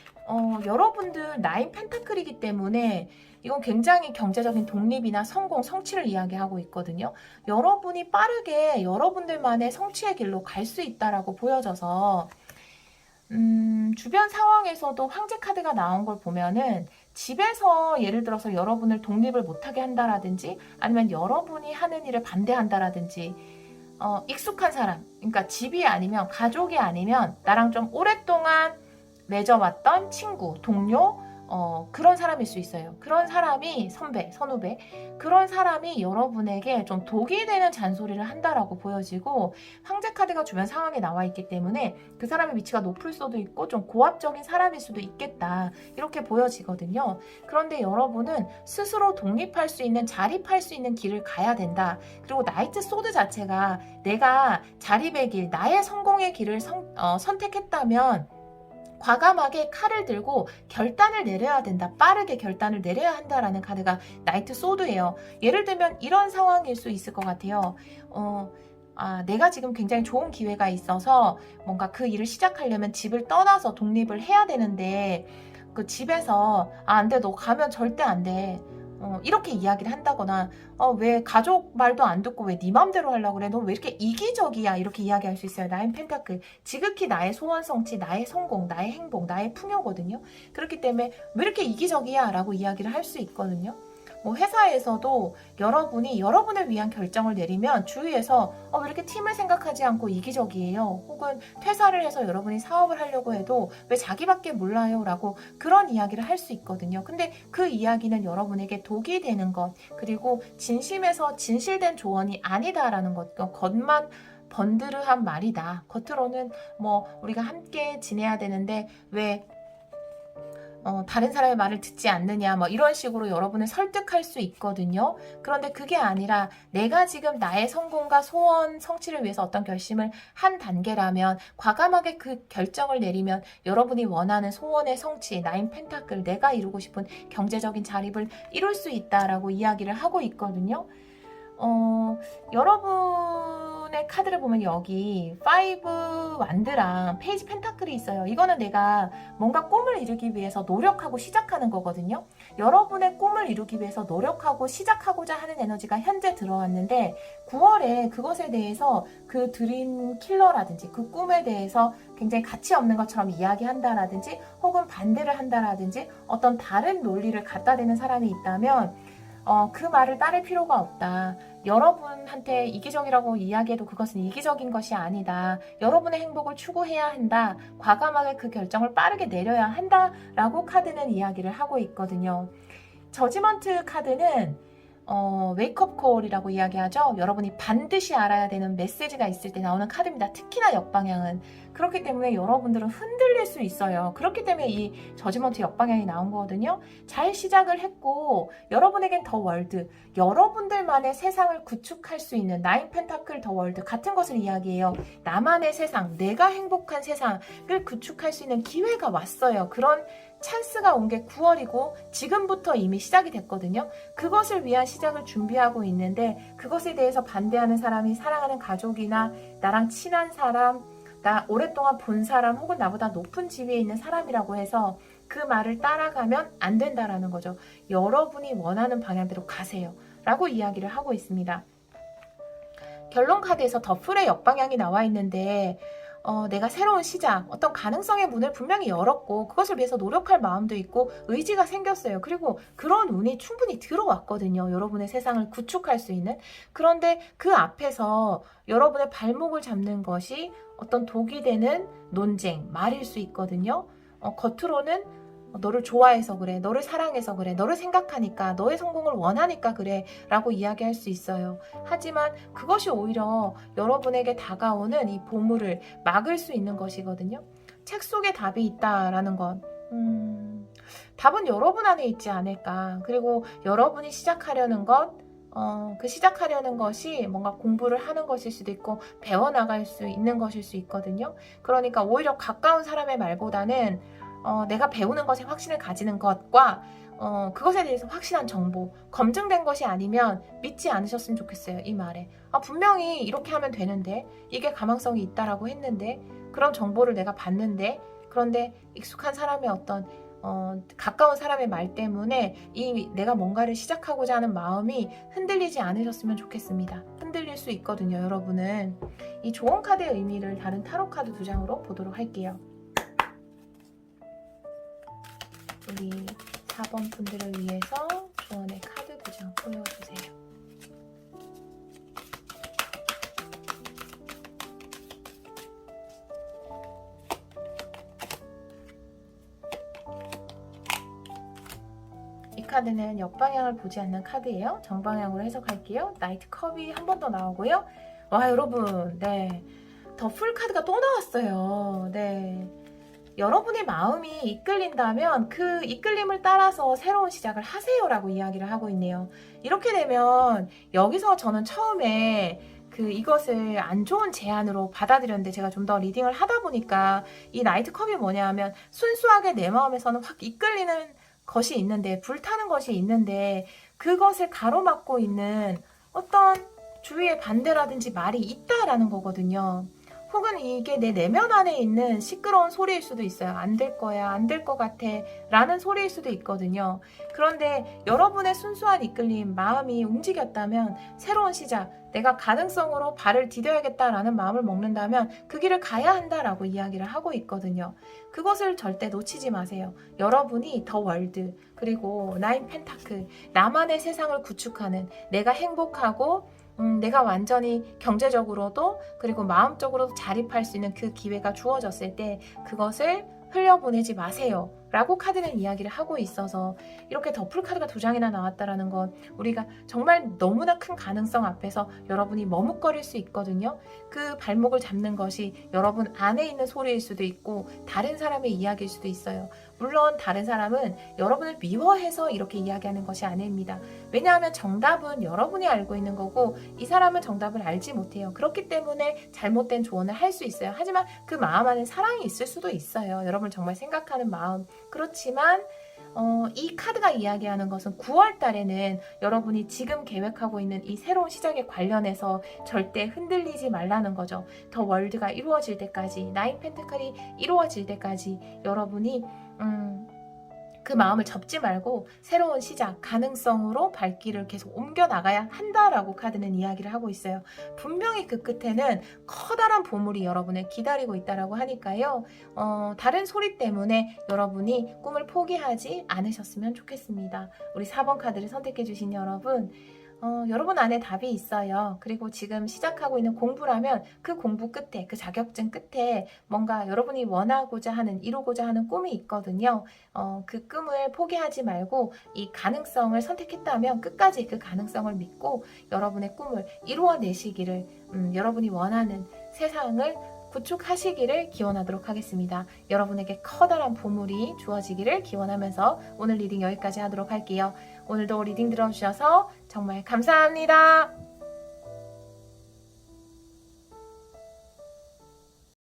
여러분들 나인 펜타클이기 때문에 이건 굉장히 경제적인 독립이나 성공, 성취를 이야기하고 있거든요. 여러분이 빠르게 여러분들만의 성취의 길로 갈 수 있다라고 보여져서 주변 상황에서도 황제 카드가 나온 걸 보면은 집에서 예를 들어서 여러분을 독립을 못하게 한다라든지 아니면 여러분이 하는 일을 반대한다라든지 익숙한 사람, 그러니까 집이 아니면 가족이 아니면 나랑 좀 오랫동안 맺어왔던 친구, 동료, 그런 사람일 수 있어요. 그런 사람이 선배, 선후배, 그런 사람이 여러분에게 좀 독이 되는 잔소리를 한다라고 보여지고 황제 카드가 주변 상황에 나와 있기 때문에 그 사람의 위치가 높을 수도 있고 좀 고압적인 사람일 수도 있겠다 이렇게 보여지거든요. 그런데 여러분은 스스로 독립할 수 있는, 자립할 수 있는 길을 가야 된다. 그리고 나이트 소드 자체가 내가 자립의 길, 나의 성공의 길을 선택했다면 과감하게 칼을 들고 결단을 내려야 된다. 빠르게 결단을 내려야 한다라는 카드가 나이트 소드예요. 예를 들면 이런 상황일 수 있을 것 같아요. 내가 지금 굉장히 좋은 기회가 있어서 뭔가 그 일을 시작하려면 집을 떠나서 독립을 해야 되는데 그 집에서 안 돼, 너 가면 절대 안 돼. 이렇게 이야기를 한다거나 왜 가족 말도 안 듣고 왜 네 맘대로 하려고 그래? 너 왜 이렇게 이기적이야? 이렇게 이야기할 수 있어요. 나인 펜타클. 지극히 나의 소원 성취, 나의 성공, 나의 행복, 나의 풍요거든요. 그렇기 때문에 왜 이렇게 이기적이야? 라고 이야기를 할 수 있거든요. 뭐 회사에서도 여러분이 여러분을 위한 결정을 내리면 주위에서 왜 이렇게 팀을 생각하지 않고 이기적이에요? 혹은 퇴사를 해서 여러분이 사업을 하려고 해도 왜 자기밖에 몰라요? 라고 그런 이야기를 할 수 있거든요. 근데 그 이야기는 여러분에게 독이 되는 것, 그리고 진심에서 진실된 조언이 아니다라는 것, 겉만 번드르한 말이다. 겉으로는 뭐 우리가 함께 지내야 되는데 왜 다른 사람의 말을 듣지 않느냐 뭐 이런 식으로 여러분을 설득할 수 있거든요. 그런데 그게 아니라 내가 지금 나의 성공과 소원 성취를 위해서 어떤 결심을 한 단계라면 과감하게 그 결정을 내리면 여러분이 원하는 소원의 성취, 나인 펜타클, 내가 이루고 싶은 경제적인 자립을 이룰 수 있다라고 이야기를 하고 있거든요. 여러분의 카드를 보면 여기 5 완드랑 페이지 펜타클이 있어요. 이거는 내가 뭔가 꿈을 이루기 위해서 노력하고 시작하는 거거든요. 여러분의 꿈을 이루기 위해서 노력하고 시작하고자 하는 에너지가 현재 들어왔는데 9월에 그것에 대해서 그 드림 킬러라든지 그 꿈에 대해서 굉장히 가치 없는 것처럼 이야기한다라든지 혹은 반대를 한다라든지 어떤 다른 논리를 갖다 대는 사람이 있다면 그 말을 따를 필요가 없다. 여러분한테 이기적이라고 이야기해도 그것은 이기적인 것이 아니다. 여러분의 행복을 추구해야 한다. 과감하게 그 결정을 빠르게 내려야 한다. 라고 카드는 이야기를 하고 있거든요. 저지먼트 카드는 웨이크업 콜이라고 이야기하죠. 여러분이 반드시 알아야 되는 메시지가 있을 때 나오는 카드입니다. 특히나 역방향은. 그렇기 때문에 여러분들은 흔들릴 수 있어요. 그렇기 때문에 이 저지먼트 역방향이 나온 거거든요. 잘 시작을 했고 여러분에겐 더 월드, 여러분들만의 세상을 구축할 수 있는 나인 펜타클 더 월드 같은 것을 이야기해요. 나만의 세상, 내가 행복한 세상을 구축할 수 있는 기회가 왔어요. 그런 찬스가 온 게 9월이고 지금부터 이미 시작이 됐거든요. 그것을 위한 시작을 준비하고 있는데 그것에 대해서 반대하는 사람이 사랑하는 가족이나 나랑 친한 사람, 나 오랫동안 본 사람 혹은 나보다 높은 지위에 있는 사람이라고 해서 그 말을 따라가면 안 된다라는 거죠. 여러분이 원하는 방향대로 가세요. 라고 이야기를 하고 있습니다. 결론 카드에서 더풀의 역방향이 나와 있는데 내가 새로운 시작, 어떤 가능성의 문을 분명히 열었고 그것을 위해서 노력할 마음도 있고 의지가 생겼어요. 그리고 그런 운이 충분히 들어왔거든요. 여러분의 세상을 구축할 수 있는. 그런데 그 앞에서 여러분의 발목을 잡는 것이 어떤 독이 되는 논쟁, 말일 수 있거든요. 겉으로는 너를 좋아해서 그래, 너를 사랑해서 그래, 너를 생각하니까, 너의 성공을 원하니까 그래 라고 이야기할 수 있어요. 하지만 그것이 오히려 여러분에게 다가오는 이 보물을 막을 수 있는 것이거든요. 책 속에 답이 있다라는 건 답은 여러분 안에 있지 않을까. 그리고 여러분이 시작하려는 것, 그 시작하려는 것이 뭔가 공부를 하는 것일 수도 있고 배워나갈 수 있는 것일 수 있거든요. 그러니까 오히려 가까운 사람의 말보다는 내가 배우는 것에 확신을 가지는 것과 그것에 대해서 확실한 정보, 검증된 것이 아니면 믿지 않으셨으면 좋겠어요. 이 말에. 분명히 이렇게 하면 되는데, 이게 가망성이 있다라고 했는데, 그런 정보를 내가 봤는데, 그런데 익숙한 사람의 어떤 가까운 사람의 말 때문에 내가 뭔가를 시작하고자 하는 마음이 흔들리지 않으셨으면 좋겠습니다. 흔들릴 수 있거든요, 여러분은. 이 좋은 카드의 의미를 다른 타로 카드 2장으로 보도록 할게요. 우리 4번 분들을 위해서 조언의 카드 2장 보여주세요. 이 카드는 역방향을 보지 않는 카드예요. 정방향으로 해석할게요. 나이트 컵이 한 번 더 나오고요. 와, 여러분, 네, 더 풀 카드가 또 나왔어요. 네. 여러분의 마음이 이끌린다면 그 이끌림을 따라서 새로운 시작을 하세요라고 이야기를 하고 있네요. 이렇게 되면 여기서 저는 처음에 이것을 안 좋은 제안으로 받아들였는데 제가 좀 더 리딩을 하다 보니까 이 나이트 컵이 뭐냐 하면 순수하게 내 마음에서는 확 이끌리는 것이 있는데, 불타는 것이 있는데 그것을 가로막고 있는 어떤 주위의 반대라든지 말이 있다라는 거거든요. 혹은 이게 내 내면 안에 있는 시끄러운 소리일 수도 있어요. 안 될 거야, 안 될 것 같아 라는 소리일 수도 있거든요. 그런데 여러분의 순수한 이끌림, 마음이 움직였다면 새로운 시작, 내가 가능성으로 발을 디뎌야겠다라는 마음을 먹는다면 그 길을 가야 한다라고 이야기를 하고 있거든요. 그것을 절대 놓치지 마세요. 여러분이 더 월드, 그리고 나인 펜타클, 나만의 세상을 구축하는, 내가 행복하고 내가 완전히 경제적으로도 그리고 마음적으로도 자립할 수 있는 그 기회가 주어졌을 때 그것을 흘려보내지 마세요 라고 카드는 이야기를 하고 있어서, 이렇게 더풀 카드가 2장이나 나왔다라는 건 우리가 정말 너무나 큰 가능성 앞에서 여러분이 머뭇거릴 수 있거든요. 그 발목을 잡는 것이 여러분 안에 있는 소리일 수도 있고 다른 사람의 이야기일 수도 있어요. 물론 다른 사람은 여러분을 미워해서 이렇게 이야기하는 것이 아닙니다. 왜냐하면 정답은 여러분이 알고 있는 거고 이 사람은 정답을 알지 못해요. 그렇기 때문에 잘못된 조언을 할 수 있어요. 하지만 그 마음 안에 사랑이 있을 수도 있어요. 여러분을 정말 생각하는 마음. 그렇지만 이 카드가 이야기하는 것은 9월 달에는 여러분이 지금 계획하고 있는 이 새로운 시작에 관련해서 절대 흔들리지 말라는 거죠. 더 월드가 이루어질 때까지, 나인 펜타클이 이루어질 때까지 여러분이 그 마음을 접지 말고 새로운 시작, 가능성으로 발길을 계속 옮겨 나가야 한다라고 카드는 이야기를 하고 있어요. 분명히 그 끝에는 커다란 보물이 여러분을 기다리고 있다라고 하니까요. 다른 소리 때문에 여러분이 꿈을 포기하지 않으셨으면 좋겠습니다. 우리 4번 카드를 선택해 주신 여러분, 여러분 안에 답이 있어요. 그리고 지금 시작하고 있는 공부라면 그 공부 끝에, 그 자격증 끝에 뭔가 여러분이 원하고자 하는, 이루고자 하는 꿈이 있거든요. 그 꿈을 포기하지 말고 이 가능성을 선택했다면 끝까지 그 가능성을 믿고 여러분의 꿈을 이루어내시기를, 여러분이 원하는 세상을 구축하시기를 기원하도록 하겠습니다. 여러분에게 커다란 보물이 주어지기를 기원하면서 오늘 리딩 여기까지 하도록 할게요. 오늘도 리딩 들어주셔서 정말 감사합니다.